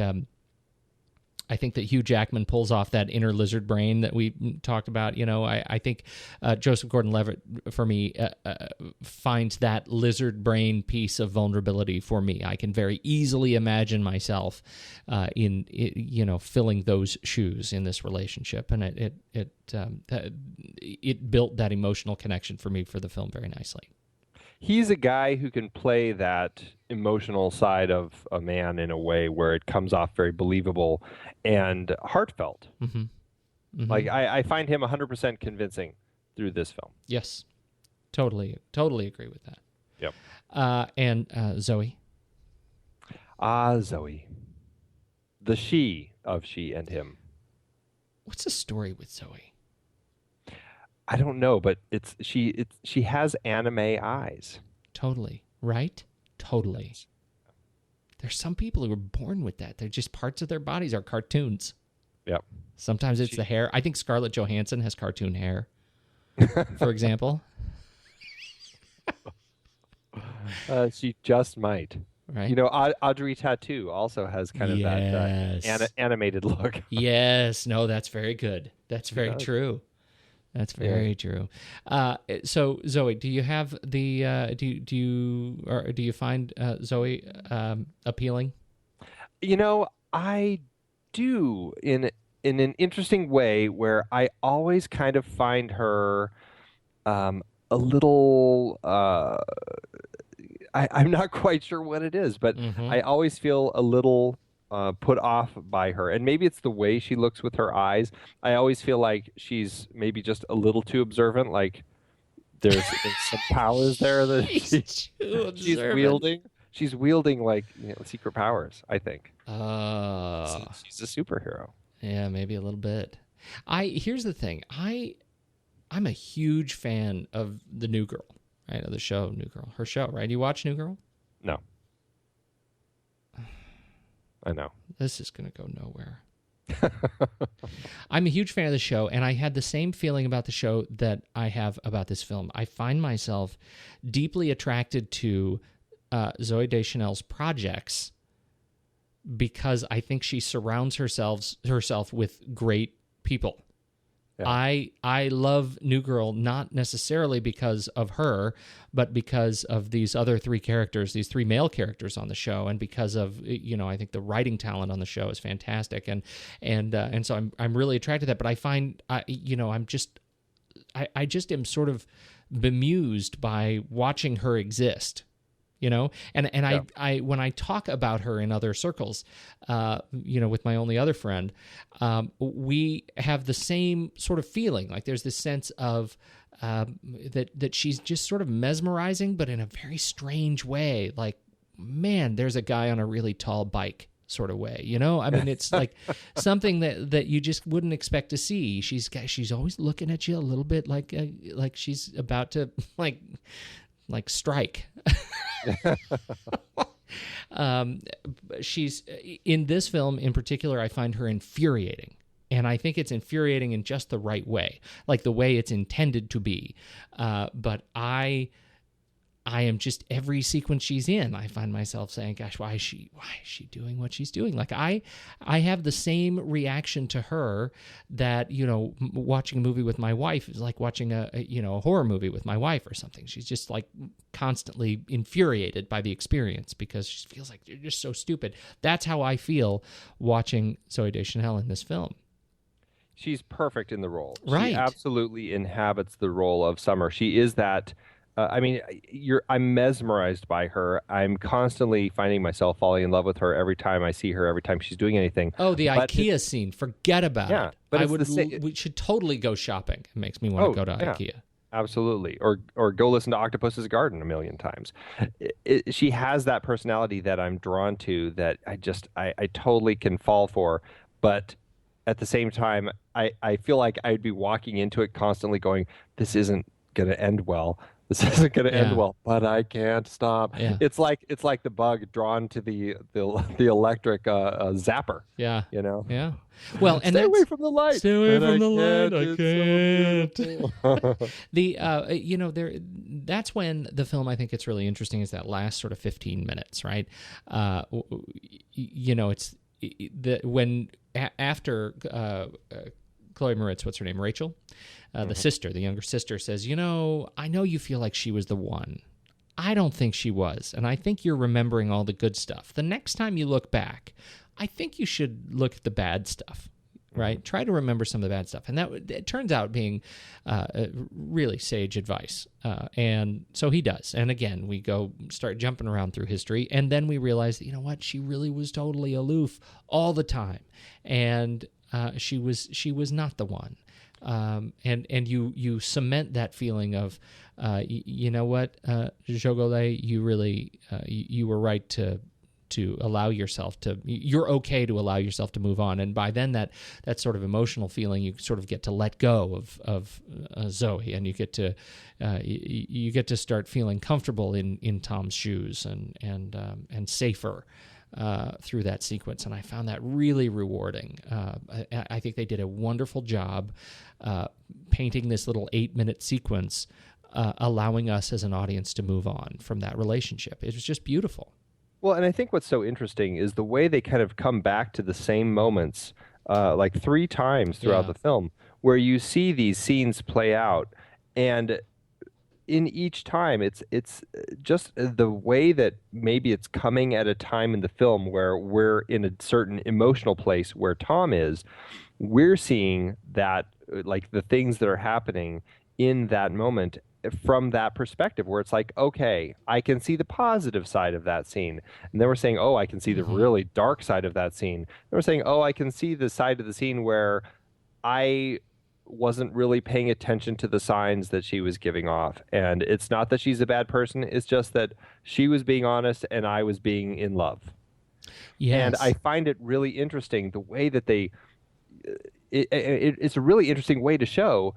that Hugh Jackman pulls off that inner lizard brain that we talked about. I think Joseph Gordon-Levitt, for me, finds that lizard brain piece of vulnerability for me. I can very easily imagine myself in filling those shoes in this relationship, and it built that emotional connection for me for the film very nicely. He's a guy who can play that emotional side of a man in a way where it comes off very believable and heartfelt. Mm-hmm. Mm-hmm. I find him 100% convincing through this film. Yes, totally agree with that. Yep. And Zooey. Zooey. The she of She and Him. What's the story with Zooey? I don't know, but she has anime eyes. Totally. Right? Totally. There's some people who are born with that. They're just parts of their bodies are cartoons. Yep. Sometimes it's the hair. I think Scarlett Johansson has cartoon hair, for example. She just might. Right. Audrey Tattoo also has kind of that animated look. Yes. No, that's very good. That's very true. That's very true. So Zooey, do you have the do you find Zooey appealing? I do in an interesting way where I always kind of find her a little. I'm not quite sure what it is, but I always feel a little put off by her. And maybe it's the way she looks with her eyes. I always feel like she's maybe just a little too observant. Like there's some powers there that she's wielding. She's wielding like secret powers, I think. She's a superhero. Yeah, maybe a little bit. Here's the thing. I'm a huge fan of the New Girl. Right, of the show New Girl. Her show, right? You watch New Girl? No. I know. This is going to go nowhere. I'm a huge fan of the show, and I had the same feeling about the show that I have about this film. I find myself deeply attracted to Zooey Deschanel's projects because I think she surrounds herself with great people. Yeah. I love New Girl not necessarily because of her, but because of these other three characters, these three male characters on the show, and because of I think the writing talent on the show is fantastic, and so I'm really attracted to that. But I find I just am sort of bemused by watching her exist. I when I talk about her in other circles, with my only other friend, we have the same sort of feeling. Like there's this sense of that she's just sort of mesmerizing, but in a very strange way. Like, man, there's a guy on a really tall bike sort of way. I mean, it's like something that you just wouldn't expect to see. She's always looking at you a little bit like she's about to like strike. She's in this film in particular. I find her infuriating, and I think it's infuriating in just the right way, like the way it's intended to be. But I am just, every sequence she's in, I find myself saying, "Gosh, why is she doing what she's doing?" Like I have the same reaction to her that watching a movie with my wife is like watching a horror movie with my wife or something. She's just like constantly infuriated by the experience because she feels like you're just so stupid. That's how I feel watching Zooey Deschanel in this film. She's perfect in the role. Right. She absolutely inhabits the role of Summer. She is that. I'm mesmerized by her. I'm constantly finding myself falling in love with her every time I see her, every time she's doing anything. Oh, the IKEA scene. Forget about it. But we should totally go shopping. It makes me want to go to IKEA. Absolutely. Or go listen to Octopus's Garden a million times. She has that personality that I'm drawn to, that I totally can fall for. But at the same time, I feel like I'd be walking into it constantly going, this isn't going to end well. This isn't going to end well, but I can't stop. Yeah. It's like the bug drawn to the electric zapper. Yeah. Yeah. Well, and stay away from the light. Stay away from the light. I can't. That's when the film, I think, gets really interesting. Is that last sort of 15 minutes, right? It's when after Chloe Moretz, what's her name, Rachel. The sister, the younger sister, says, I know you feel like she was the one. I don't think she was, and I think you're remembering all the good stuff. The next time you look back, I think you should look at the bad stuff, right? Try to remember some of the bad stuff. And that it turns out being really sage advice. And so he does. And again, we start jumping around through history, and then we realize that, she really was totally aloof all the time. And she was not the one. And you cement that feeling of, Jogolay, you really, you were right to allow yourself to, you're okay to allow yourself to move on. And by then that sort of emotional feeling, you sort of get to let go of Zooey, and you get to start feeling comfortable in Tom's shoes and safer. Through that sequence, and I found that really rewarding. I think they did a wonderful job painting this little 8-minute sequence, allowing us as an audience to move on from that relationship. It was just beautiful. Well, and I think what's so interesting is the way they kind of come back to the same moments, like 3 times throughout the film, where you see these scenes play out, and in each time, it's just the way that maybe it's coming at a time in the film where we're in a certain emotional place where Tom is. We're seeing that, like, the things that are happening in that moment from that perspective, where it's like, okay, I can see the positive side of that scene. And then we're saying, oh, I can see the really dark side of that scene. And we're saying, oh, I can see the side of the scene where I wasn't really paying attention to the signs that she was giving off. And it's not that she's a bad person. It's just that she was being honest and I was being in love. Yes. And I find it really interesting the way that it's a really interesting way to show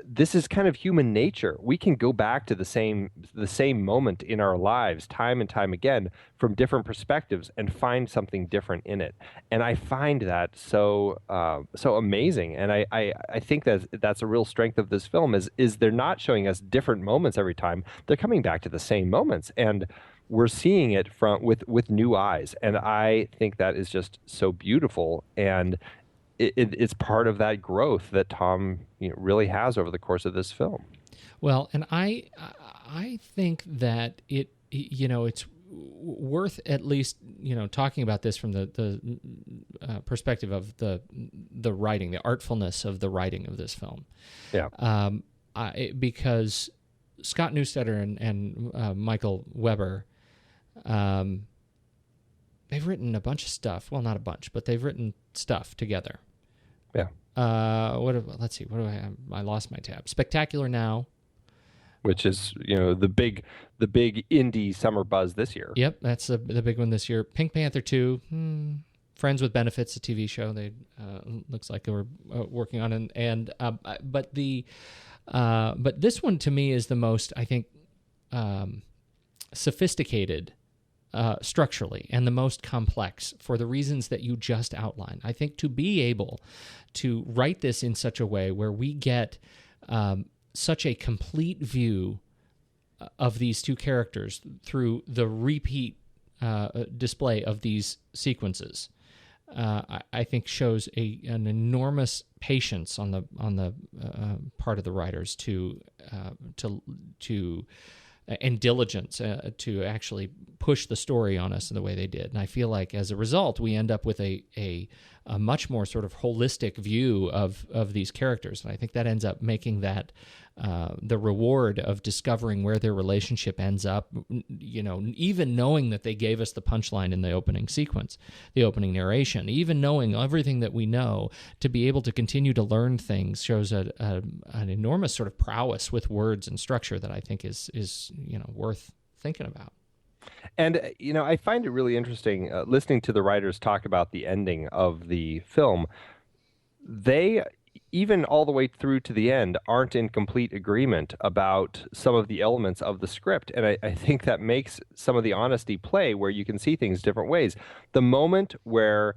this is kind of human nature. We can go back to the same moment in our lives time and time again from different perspectives and find something different in it. And I find that so amazing. And I think that's a real strength of this film is they're not showing us different moments every time. They're coming back to the same moments, and we're seeing it with new eyes. And I think that is just so beautiful. And it's part of that growth that Tom really has over the course of this film. Well, and I think that it's worth at least talking about this from the perspective of the writing, the artfulness of the writing of this film. Yeah. Because Scott Neustadter and Michael Weber, they've written a bunch of stuff. Well, not a bunch, but they've written stuff together. Yeah. Let's see. What do I have? I lost my tab. Spectacular Now, which is the big indie summer buzz this year. Yep, that's the big one this year. Pink Panther 2, Friends with Benefits, a TV show. They looks like they were working on, but this one to me is the most, I think, sophisticated. Structurally, and the most complex for the reasons that you just outlined. I think to be able to write this in such a way where we get such a complete view of these two characters through the repeat display of these sequences, I think shows an enormous patience on the part of the writers to and diligence to actually push the story on us in the way they did. And I feel like as a result, we end up with a much more sort of holistic view of these characters. And I think that ends up making that the reward of discovering where their relationship ends up, even knowing that they gave us the punchline in the opening sequence, the opening narration, even knowing everything that we know, to be able to continue to learn things shows an enormous sort of prowess with words and structure that I think is worth thinking about. And, I find it really interesting listening to the writers talk about the ending of the film. They, even all the way through to the end, aren't in complete agreement about some of the elements of the script. And I think that makes some of the honesty play where you can see things different ways. The moment where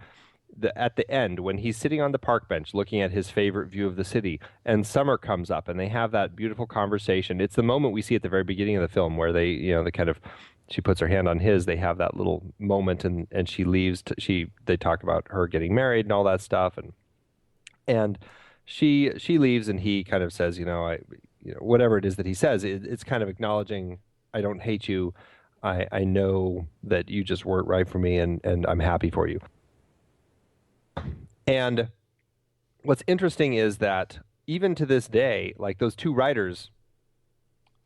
at the end, when he's sitting on the park bench looking at his favorite view of the city, and Summer comes up and they have that beautiful conversation. It's the moment we see at the very beginning of the film where they kind of, she puts her hand on his, they have that little moment, and she leaves. They talk about her getting married and all that stuff, and she leaves, and he kind of says, whatever it is that he says, it's kind of acknowledging, I don't hate you, I know that you just weren't right for me, and I'm happy for you. And what's interesting is that even to this day, like, those two writers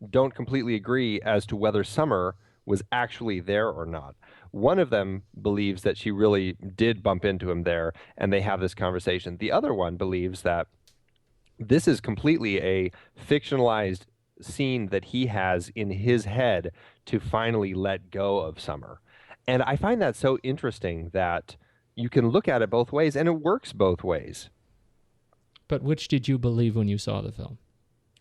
don't completely agree as to whether Summer was actually there or not. One of them believes that she really did bump into him there, and they have this conversation. The other one believes that this is completely a fictionalized scene that he has in his head to finally let go of Summer. And I find that so interesting that you can look at it both ways, and it works both ways. But which did you believe when you saw the film?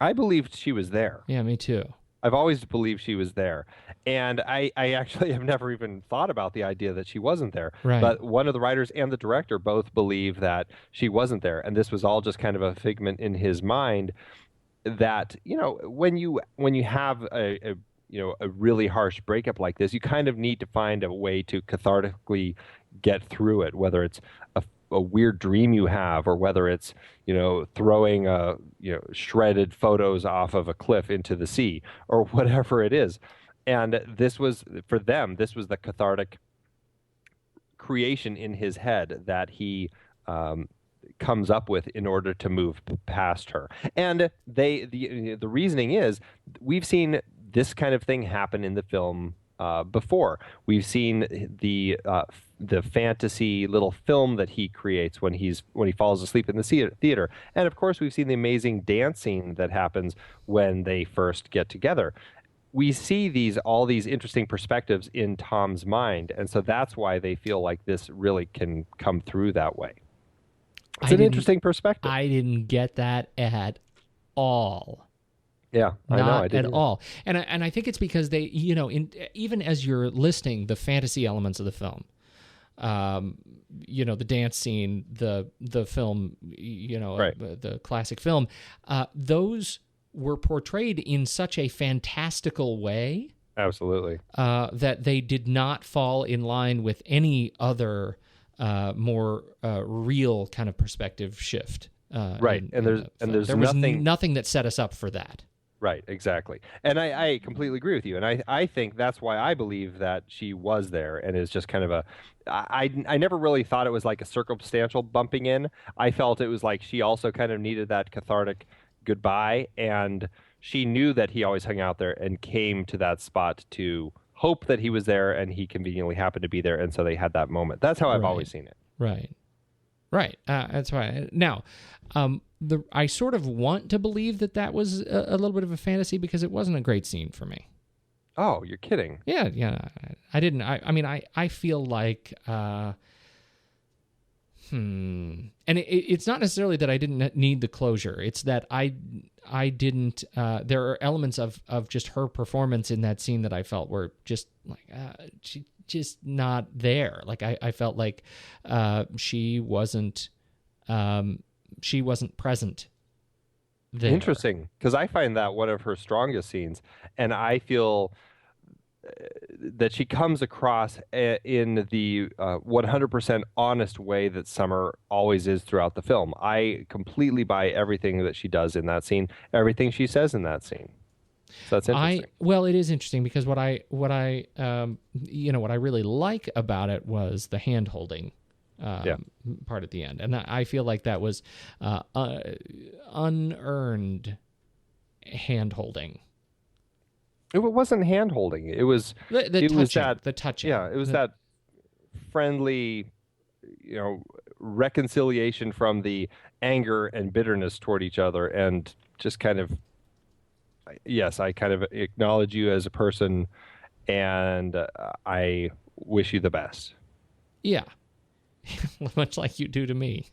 I believed she was there. Yeah, me too. I've always believed she was there. And I actually have never even thought about the idea that she wasn't there. Right. But one of the writers and the director both believe that she wasn't there. And this was all just kind of a figment in his mind that, when you have a really harsh breakup like this, you kind of need to find a way to cathartically get through it, whether it's a weird dream you have, or whether it's, throwing shredded photos off of a cliff into the sea, or whatever it is. And this was, for them, this was the cathartic creation in his head that he comes up with in order to move past her. And the reasoning is, we've seen this kind of thing happen in the film before. We've seen the fantasy little film that he creates when he falls asleep in the theater, and of course we've seen the amazing dance scene that happens when they first get together. We see all these interesting perspectives in Tom's mind, and so that's why they feel like this really can come through that way. It's an interesting perspective. I didn't get that at all. Yeah, I know. I didn't at all. And I think it's because they, even as you're listing the fantasy elements of the film, the dance scene, the film, right. The classic film, those were portrayed in such a fantastical way. Absolutely. That they did not fall in line with any other more real kind of perspective shift. Right. And there's there was nothing that set us up for that. Right, exactly. And I completely agree with you. And I think that's why I believe that she was there and is just kind of I never really thought it was like a circumstantial bumping in. I felt it was like she also kind of needed that cathartic goodbye, and she knew that he always hung out there and came to that spot to hope that he was there, and he conveniently happened to be there, and so they had that moment. That's how I've always seen it. Right. That's why. Now, I sort of want to believe that was a little bit of a fantasy, because it wasn't a great scene for me. Oh, you're kidding. Yeah. I didn't. I feel like, and it's not necessarily that I didn't need the closure. It's that I didn't. There are elements of just her performance in that scene that I felt were just like she just not there. Like I felt like she wasn't present there. Interesting, because I find that one of her strongest scenes, and I feel that she comes across in the 100% honest way that Summer always is throughout the film. I completely buy everything that she does in that scene, everything she says in that scene. So that's interesting. Well, it is interesting, because what I really like about it was the hand holding part at the end, and I feel like that was unearned hand holding. It wasn't hand holding. It was the touching. Yeah, it was that friendly, reconciliation from the anger and bitterness toward each other, and just kind of, yes, I kind of acknowledge you as a person, and I wish you the best. Yeah. Much like you do to me.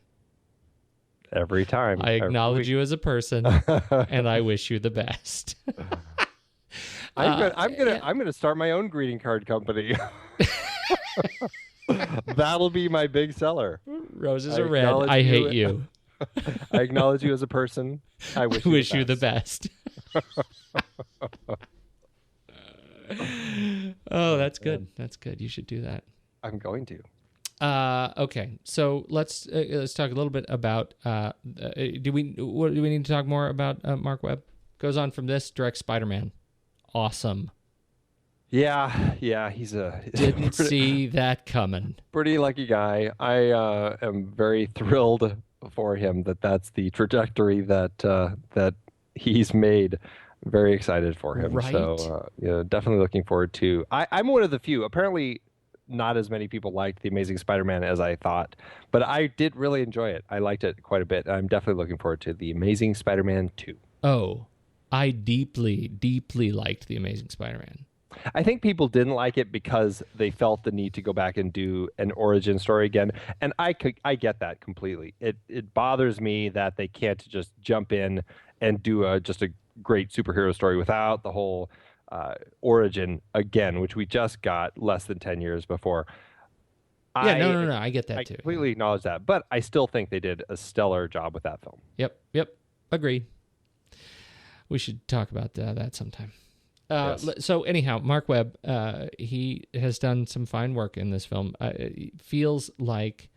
Every time. I acknowledge you as a person, and I wish you the best. I'm gonna start my own greeting card company. That'll be my big seller. Roses are red. I hate you. I acknowledge you as a person. I wish you the best. Oh, that's good. That's good. You should do that. I'm going to. Okay, so let's talk a little bit about. Do we need to talk more about Marc Webb? Goes on from this, directs Spider-Man. Awesome. Yeah, he's didn't see that coming. Pretty lucky guy. I am very thrilled for him that's the trajectory that he's made. Very excited for him. Right. So definitely looking forward to. I'm one of the few. Apparently, not as many people liked The Amazing Spider-Man as I thought, but I did really enjoy it. I liked it quite a bit. I'm definitely looking forward to The Amazing Spider-Man 2. Oh, I deeply, deeply liked The Amazing Spider-Man. I think people didn't like it because they felt the need to go back and do an origin story again, and I get that completely. It bothers me that they can't just jump in and do just a great superhero story without the whole origin again, which we just got less than 10 years before. Yeah, no, I get that too. I completely acknowledge that, but I still think they did a stellar job with that film. Yep, agreed. We should talk about that sometime. Yes. So anyhow, Marc Webb, he has done some fine work in this film. It feels like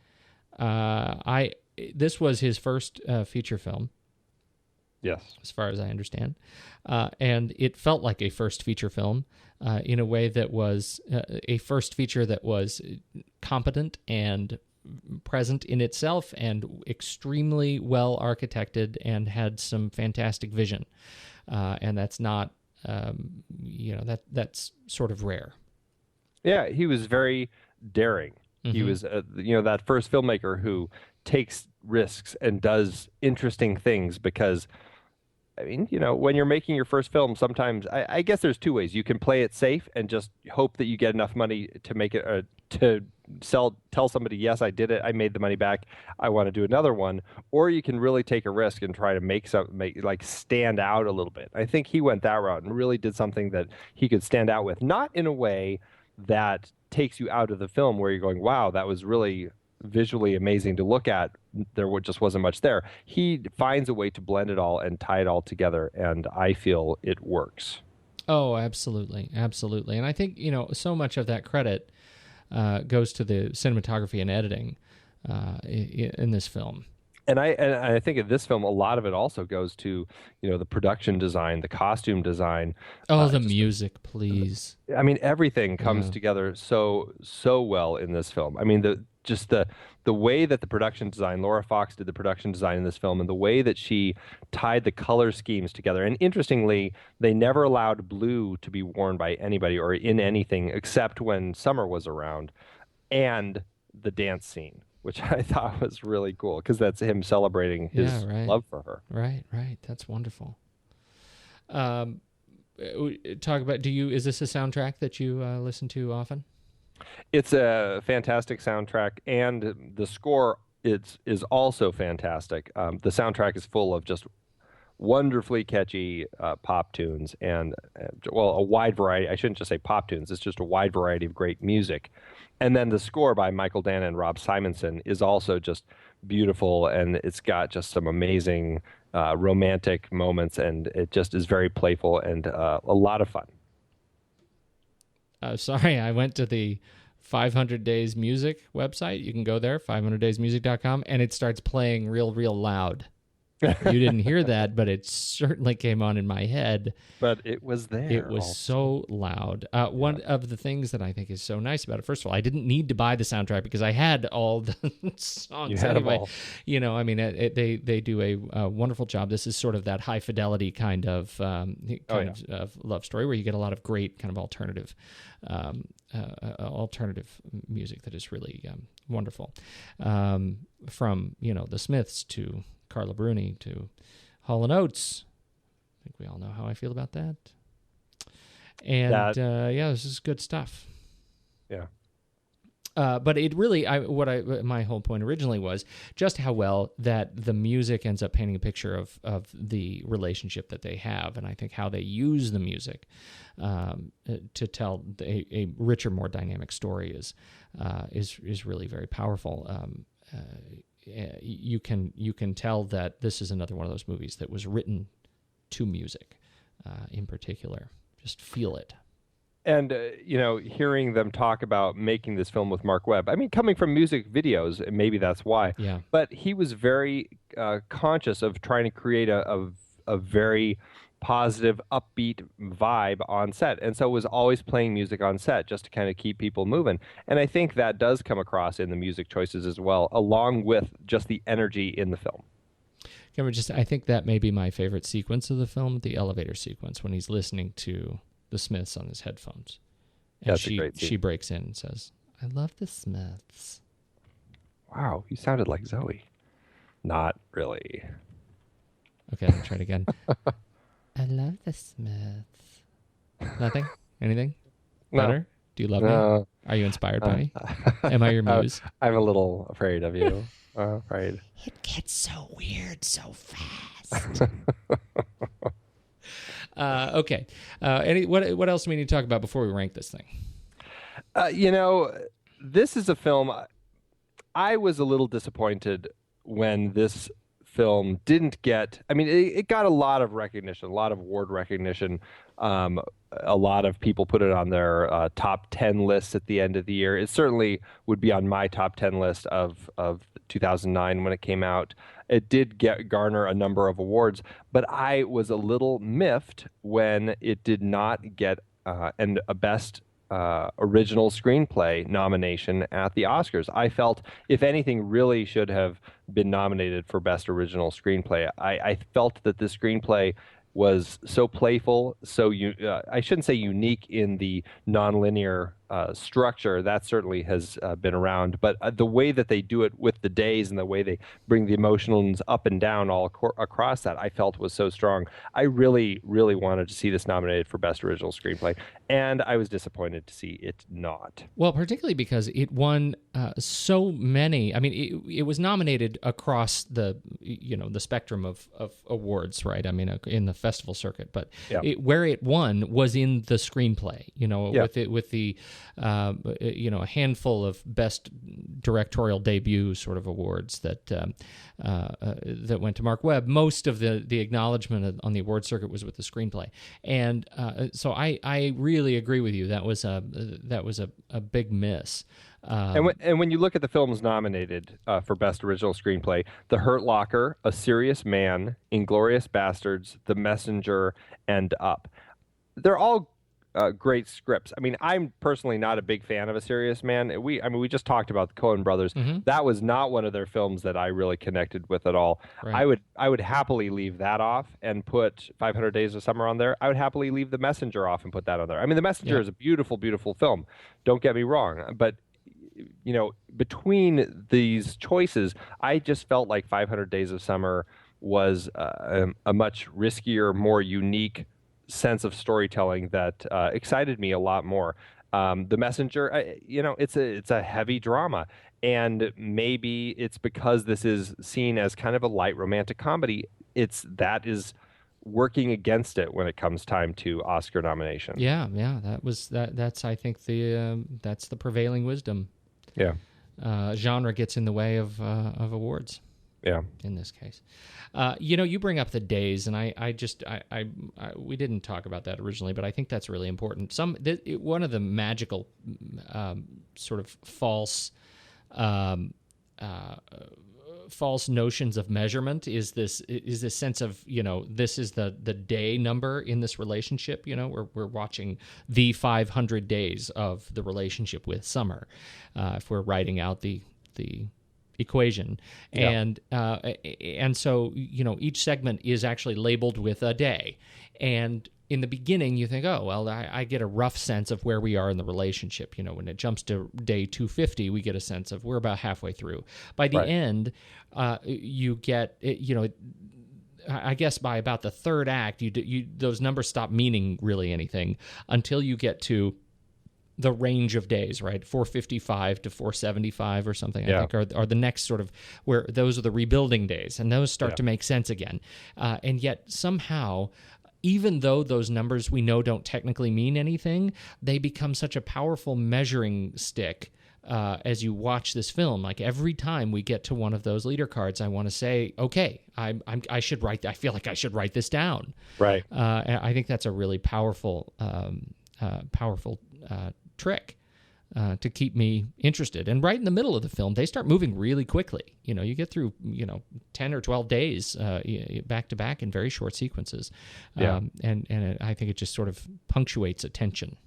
This was his first feature film. Yes. As far as I understand. And it felt like a first feature film in a way that was a first feature that was competent and present in itself and extremely well architected and had some fantastic vision. And that's not, that's sort of rare. Yeah, he was very daring. Mm-hmm. He was, that first filmmaker who takes risks and does interesting things because, I mean, when you're making your first film, sometimes I guess there's two ways. You can play it safe and just hope that you get enough money to make it, to tell somebody, yes, I did it, I made the money back, I want to do another one. Or you can really take a risk and try to stand out a little bit. I think he went that route and really did something that he could stand out with, not in a way that takes you out of the film where you're going, wow, that was really visually amazing to look at. There just wasn't much there. He finds a way to blend it all and tie it all together, and I feel it works. Oh, absolutely. Absolutely. And I think, so much of that credit goes to the cinematography and editing in this film. And I think in this film, a lot of it also goes to, the production design, the costume design. Oh, the music, please. I mean, everything comes together so well in this film. I mean, the way that the production design, Laura Fox did the production design in this film, and the way that she tied the color schemes together. And interestingly, they never allowed blue to be worn by anybody or in anything except when Summer was around, and the dance scene, which I thought was really cool because that's him celebrating his love for her. Right. That's wonderful. Talk about, is this a soundtrack that you listen to often? It's a fantastic soundtrack, and the score is also fantastic. The soundtrack is full of just wonderfully catchy pop tunes and, a wide variety. I shouldn't just say pop tunes. It's just a wide variety of great music. And then the score by Michael Dana and Rob Simonson is also just beautiful, and it's got just some amazing romantic moments, and it just is very playful and a lot of fun. Sorry, I went to the 500 Days Music website. You can go there, 500daysmusic.com, and it starts playing real loud. You didn't hear that, but it certainly came on in my head. But it was there. It was so loud. One of the things that I think is so nice about it, first of all, I didn't need to buy the soundtrack because I had all the songs anyway. They do a wonderful job. This is sort of that high fidelity kind of love story where you get a lot of great kind of alternative music that is really wonderful. From the Smiths to Carla Bruni to Hall & Oates. I think we all know how I feel about that. And this is good stuff. Yeah. But it really, my whole point originally was just how well that the music ends up painting a picture of the relationship that they have, and I think how they use the music to tell a richer, more dynamic story is really very powerful. You can tell that this is another one of those movies that was written to music, in particular. Just feel it. And, hearing them talk about making this film with Marc Webb, I mean, coming from music videos, maybe that's why. Yeah. But he was very conscious of trying to create a very positive, upbeat vibe on set. And so was always playing music on set just to kind of keep people moving. And I think that does come across in the music choices as well, along with just the energy in the film. I think that may be my favorite sequence of the film, the elevator sequence, when he's listening to the Smiths on his headphones. And That's a great scene. She breaks in and says, "I love the Smiths." Wow, you sounded like Zooey. Not really. Okay, let me try it again. I love the Smiths. Nothing? Anything? Better? No. Do you love me? Are you inspired by me? Am I your muse? I'm a little afraid of you. Afraid. It gets so weird so fast. Okay. What else do we need to talk about before we rank this thing? This is a film. I was a little disappointed when this film didn't get, I mean, it got a lot of recognition, a lot of award recognition. A lot of people put it on their top 10 lists at the end of the year. It certainly would be on my top 10 list of 2009 when it came out. It did garner a number of awards, but I was a little miffed when it did not get a Best Original Screenplay nomination at the Oscars. I felt, if anything, really should have been nominated for Best Original Screenplay. I felt that the screenplay was so playful, so I shouldn't say unique in the nonlinear structure. That certainly has been around, but the way that they do it with the days and the way they bring the emotions up and down all across that, I felt was so strong. I really, really wanted to see this nominated for Best Original Screenplay, and I was disappointed to see it not. Well, particularly because it won so many. I mean, it was nominated across the spectrum of awards, right? I mean, in the festival circuit, but where it won was in the screenplay. With the a handful of best directorial debut sort of awards that went to Marc Webb. Most of the acknowledgement on the award circuit was with the screenplay, and so I really agree with you. That was a big miss. And when you look at the films nominated for Best Original Screenplay, The Hurt Locker, A Serious Man, Inglourious Bastards, The Messenger, and Up, they're all great scripts. I mean, I'm personally not a big fan of A Serious Man. We just talked about the Coen brothers. Mm-hmm. That was not one of their films that I really connected with at all. Right. I would happily leave that off and put 500 Days of Summer on there. I would happily leave The Messenger off and put that on there. I mean, The Messenger is a beautiful, beautiful film. Don't get me wrong, but between these choices, I just felt like 500 Days of Summer was a much riskier, more unique sense of storytelling that excited me a lot more. The Messenger, it's a heavy drama, and maybe it's because this is seen as kind of a light romantic comedy. That is working against it when it comes time to Oscar nomination. Yeah, that's I think that's the prevailing wisdom. Yeah, genre gets in the way of awards. Yeah, in this case, you bring up the days, and we didn't talk about that originally, but I think that's really important. One of the magical sort of false notions of measurement is this sense of this is the day number in this relationship. We're watching the 500 days of the relationship with Summer, if we're writing out the equation. And so each segment is actually labeled with a day, and in the beginning you think, oh well, I get a rough sense of where we are in the relationship. When it jumps to day 250, we get a sense of we're about halfway through. By the end, you get I guess by about the third act, those numbers stop meaning really anything until you get to the range of days, right? 455 to 475 or something, I think, are the next sort of where those are the rebuilding days, and those start to make sense again. And yet somehow, even though those numbers we know don't technically mean anything, they become such a powerful measuring stick as you watch this film. Like every time we get to one of those leader cards, I want to say, okay, I should write. I feel like I should write this down. Right. I think that's a really powerful trick to keep me interested. And right in the middle of the film, they start moving really quickly. You get through 10 or 12 days back to back in very short sequences. And I think it just sort of punctuates attention.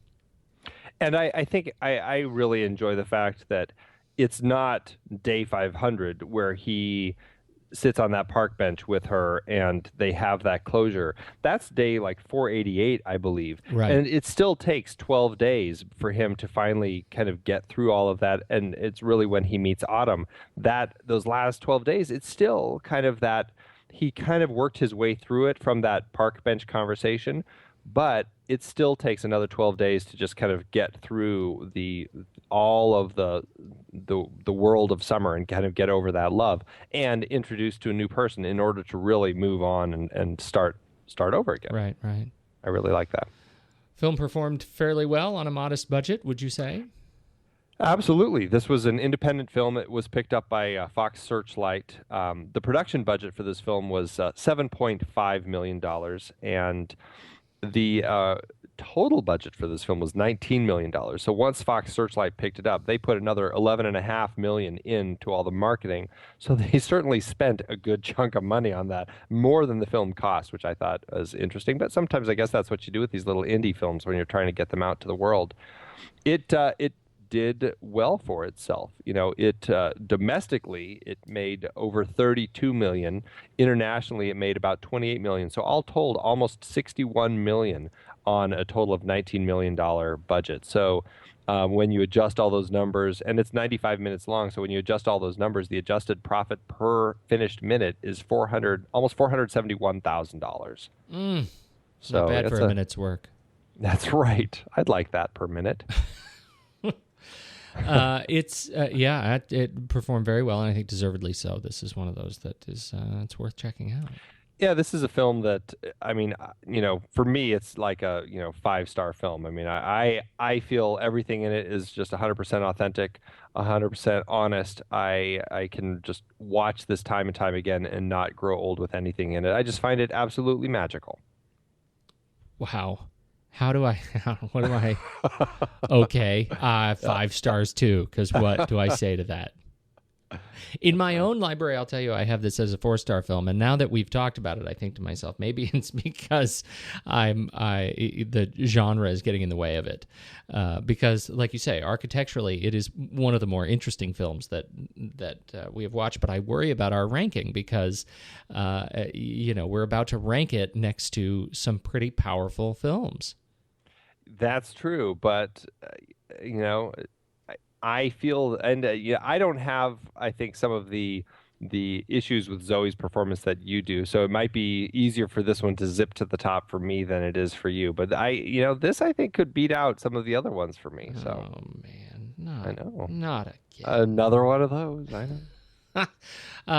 And I think I really enjoy the fact that it's not day 500 where he sits on that park bench with her and they have that closure. That's day like 488, I believe. Right. And it still takes 12 days for him to finally kind of get through all of that. And it's really when he meets Autumn that those last 12 days, it's still kind of that he kind of worked his way through it from that park bench conversation. But it still takes another 12 days to just kind of get through all of the world of Summer and kind of get over that love and introduce to a new person in order to really move on and start over again. Right. I really like that. Film performed fairly well on a modest budget, would you say? Absolutely. This was an independent film. It was picked up by Fox Searchlight. The production budget for this film was $7.5 million, and the total budget for this film was $19 million. So once Fox Searchlight picked it up, they put another $11.5 million into all the marketing. So they certainly spent a good chunk of money on that, more than the film cost, which I thought was interesting. But sometimes I guess that's what you do with these little indie films when you're trying to get them out to the world. It did well for itself. It domestically it made over 32 million. Internationally, it made about 28 million. So all told, almost 61 million on a total of $19 million budget. So when you adjust all those numbers, and it's 95 minutes long, so when you adjust all those numbers, the adjusted profit per finished minute is almost $471,000. So not bad for a minute's work. That's right. I'd like that per minute. It performed very well, and I think deservedly so. This is one of those that is it's worth checking out. Yeah, this is a film that, I mean, for me, it's like a 5-star film. I mean, I feel everything in it is just 100% authentic, 100% honest. I can just watch this time and time again and not grow old with anything in it. I just find it absolutely magical. Wow. What do I? Okay, 5 stars too. Because what do I say to that? In my own library, I'll tell you, I have this as a 4-star film, and now that we've talked about it, I think to myself, maybe it's because the genre is getting in the way of it. Because, like you say, architecturally, it is one of the more interesting films that we have watched. But I worry about our ranking because, we're about to rank it next to some pretty powerful films. That's true, but I feel, and I don't have, I think, some of the issues with Zooey's performance that you do. So it might be easier for this one to zip to the top for me than it is for you. But this I think could beat out some of the other ones for me. So. Oh man, I know. Not again. Another one of those. I know.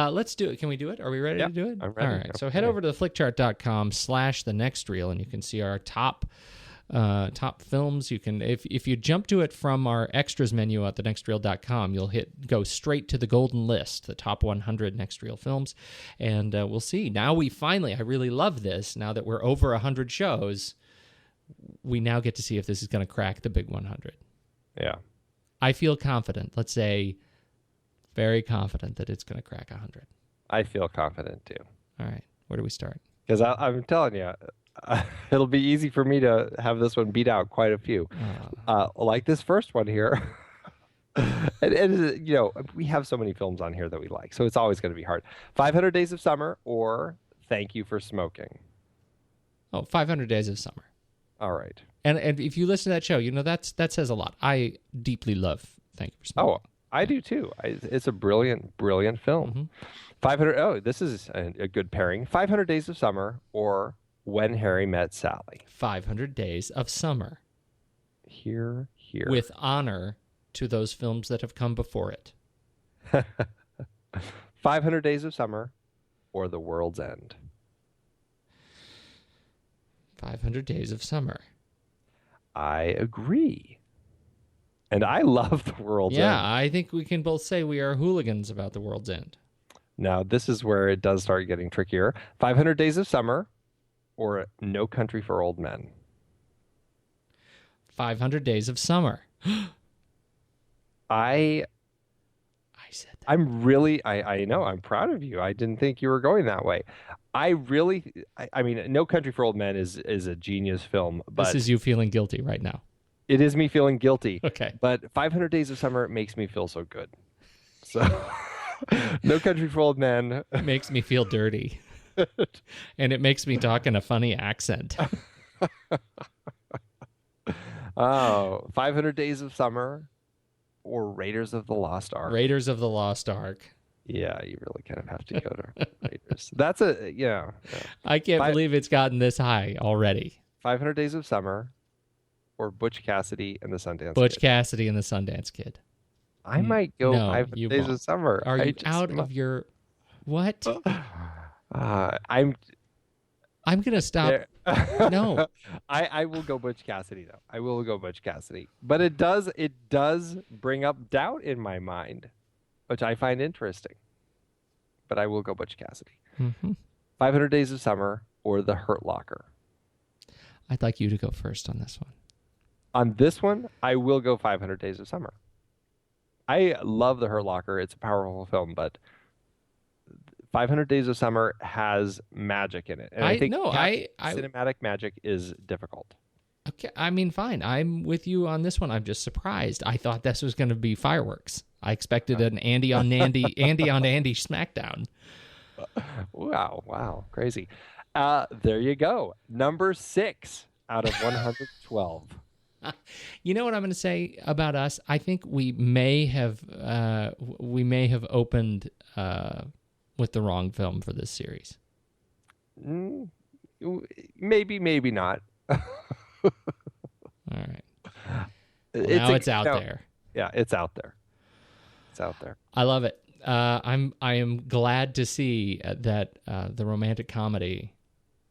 Let's do it. Can we do it? Are we ready to do it? I'm ready. All right. So head over to theflickchart.com/thenextreel, and you can see our top films. You can, if you jump to it from our extras menu at thenextreel.com, you'll go straight to the golden list, the top 100 Next Reel films, and we'll see. Now I really love this. Now that we're over 100 shows, we now get to see if this is going to crack the big 100. Yeah. I feel confident. Let's say very confident that it's going to crack 100. I feel confident too. All right. Where do we start? Because I'm telling you, it'll be easy for me to have this one beat out quite a few. Like this first one here. and we have so many films on here that we like, so it's always going to be hard. 500 Days of Summer or Thank You for Smoking. 500 Days of Summer. All right. And if you listen to that show, that says a lot. I deeply love Thank You for Smoking. Oh, I do too. It's a brilliant, brilliant film. 500. This is a good pairing. 500 Days of Summer or When Harry Met Sally. 500 Days of Summer. Here. With honor to those films that have come before it. 500 Days of Summer or The World's End. 500 Days of Summer. I agree. And I love The World's End. Yeah, I think we can both say we are hooligans about The World's End. Now, this is where it does start getting trickier. 500 Days of Summer or No Country for Old Men. 500 Days of Summer. I said that. I know, I'm proud of you. I didn't think you were going that way. I mean, No Country for Old Men is a genius film. But this is you feeling guilty right now. It is me feeling guilty. Okay. But 500 Days of Summer makes me feel so good. So, No Country for Old Men. It makes me feel dirty. And it makes me talk in a funny accent. 500 Days of Summer or Raiders of the Lost Ark. Raiders of the Lost Ark. Yeah, you really kind of have to go to Raiders. Yeah. I can't believe it's gotten this high already. 500 Days of Summer or Butch Cassidy and the Sundance Butch Kid. Cassidy and the Sundance Kid. I might go 500 Days of Summer. Are you out of your... What? I'm going to stop No. I will go Butch Cassidy though. I will go Butch Cassidy. But it does bring up doubt in my mind, which I find interesting. But I will go Butch Cassidy. 500 Days of Summer or The Hurt Locker. I'd like you to go first on this one. On this one, I will go 500 Days of Summer. I love The Hurt Locker. It's a powerful film, but 500 Days of Summer has magic in it. And I think cinematic magic is difficult. Okay, I mean, fine. I'm with you on this one. I'm just surprised. I thought this was going to be fireworks. I expected an Andy on Andy SmackDown. Wow, crazy. There you go. Number 6 out of 112. You know what I'm going to say about us? I think we may have opened with the wrong film for this series. Maybe not. All right. Well, now it's out there. Yeah, it's out there. It's out there. I love it. I am glad to see that the romantic comedy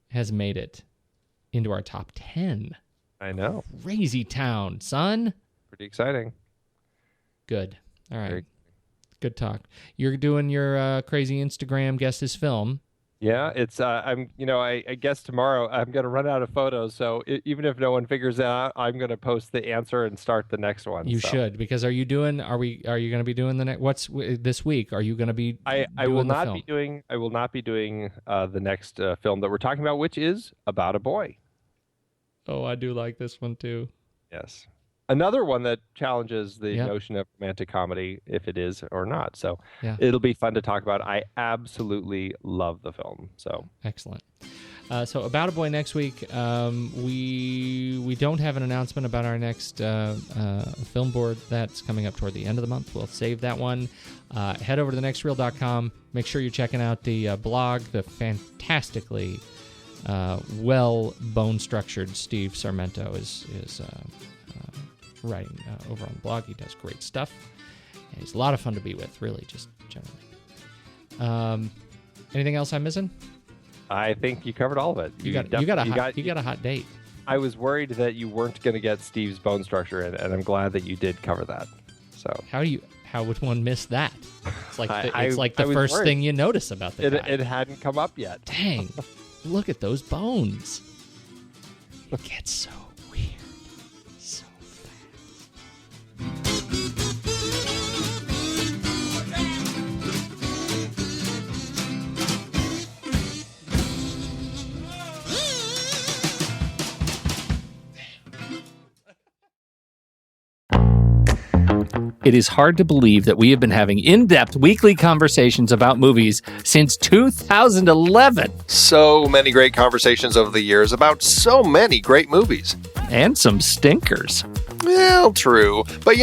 has made it into our top 10. I know. Crazy town, son. Pretty exciting. Good. All right. Good talk. You're doing your crazy Instagram guess this film. Yeah, it's I guess tomorrow I'm going to run out of photos, so even if no one figures it out, I'm going to post the answer and start the next one. You should, because are you going to be doing the next, what's this week? Are you going to be I will not be doing the next film that we're talking about, which is About a Boy. Oh, I do like this one too. Yes. Another one that challenges the notion of romantic comedy, if it is or not. So it'll be fun to talk about. I absolutely love the film. So excellent. So About a Boy next week. We don't have an announcement about our next film board. That's coming up toward the end of the month. We'll save that one. Head over to thenextreel.com. Make sure you're checking out the blog, the fantastically well bone-structured Steve Sarmento is writing over on the blog. He does great stuff. And he's a lot of fun to be with, really, just generally. Anything else I'm missing? I think you covered all of it. You got a hot date. I was worried that you weren't going to get Steve's bone structure, and I'm glad that you did cover that. So how would one miss that? It's like the first thing you notice about the guy. It hadn't come up yet. Dang. Look at those bones. It gets so weird. So fast. It is hard to believe that we have been having in-depth weekly conversations about movies since 2011. So many great conversations over the years about so many great movies. And some stinkers. Well, true. But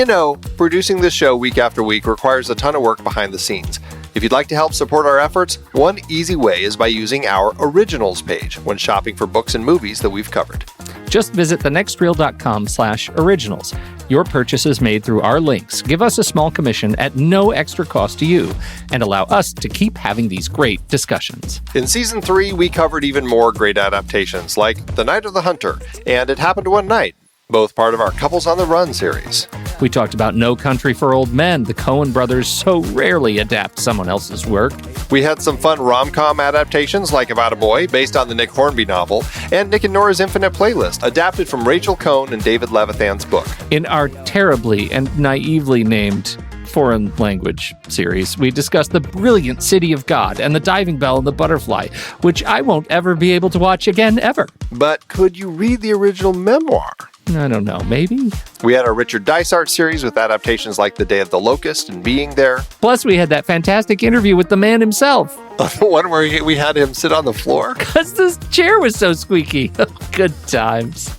producing this show week after week requires a ton of work behind the scenes. If you'd like to help support our efforts, one easy way is by using our Originals page when shopping for books and movies that we've covered. Just visit thenextreel.com/originals. Your purchase is made through our links. Give us a small commission at no extra cost to you and allow us to keep having these great discussions. In Season 3, we covered even more great adaptations like The Night of the Hunter and It Happened One Night, both part of our Couples on the Run series. We talked about No Country for Old Men. The Coen brothers so rarely adapt someone else's work. We had some fun rom-com adaptations like About a Boy, based on the Nick Hornby novel, and Nick and Nora's Infinite Playlist, adapted from Rachel Cohn and David Levithan's book. In our terribly and naively named foreign language series, we discussed The Brilliant City of God and The Diving Bell and the Butterfly, which I won't ever be able to watch again, ever. But could you read the original memoir? I don't know, maybe? We had our Richard Dysart series with adaptations like The Day of the Locust and Being There. Plus, we had that fantastic interview with the man himself. The one where we had him sit on the floor? Because this chair was so squeaky. Good times.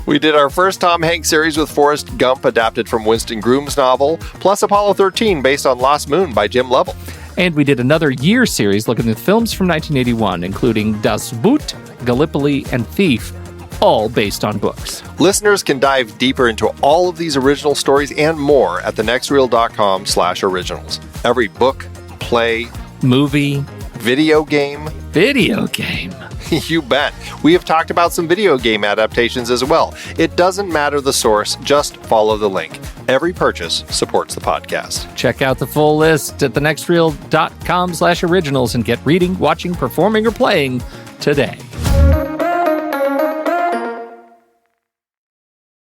We did our first Tom Hanks series with Forrest Gump, adapted from Winston Groom's novel, plus Apollo 13, based on Lost Moon by Jim Lovell. And we did another year series looking at films from 1981, including Das Boot, Gallipoli, and Thief, all based on books. Listeners can dive deeper into all of these original stories and more at thenextreel.com/originals. Every book, play, movie, video game, You bet. We have talked about some video game adaptations as well. It doesn't matter the source, just follow the link. Every purchase supports the podcast. Check out the full list at thenextreel.com/originals and get reading, watching, performing, or playing today.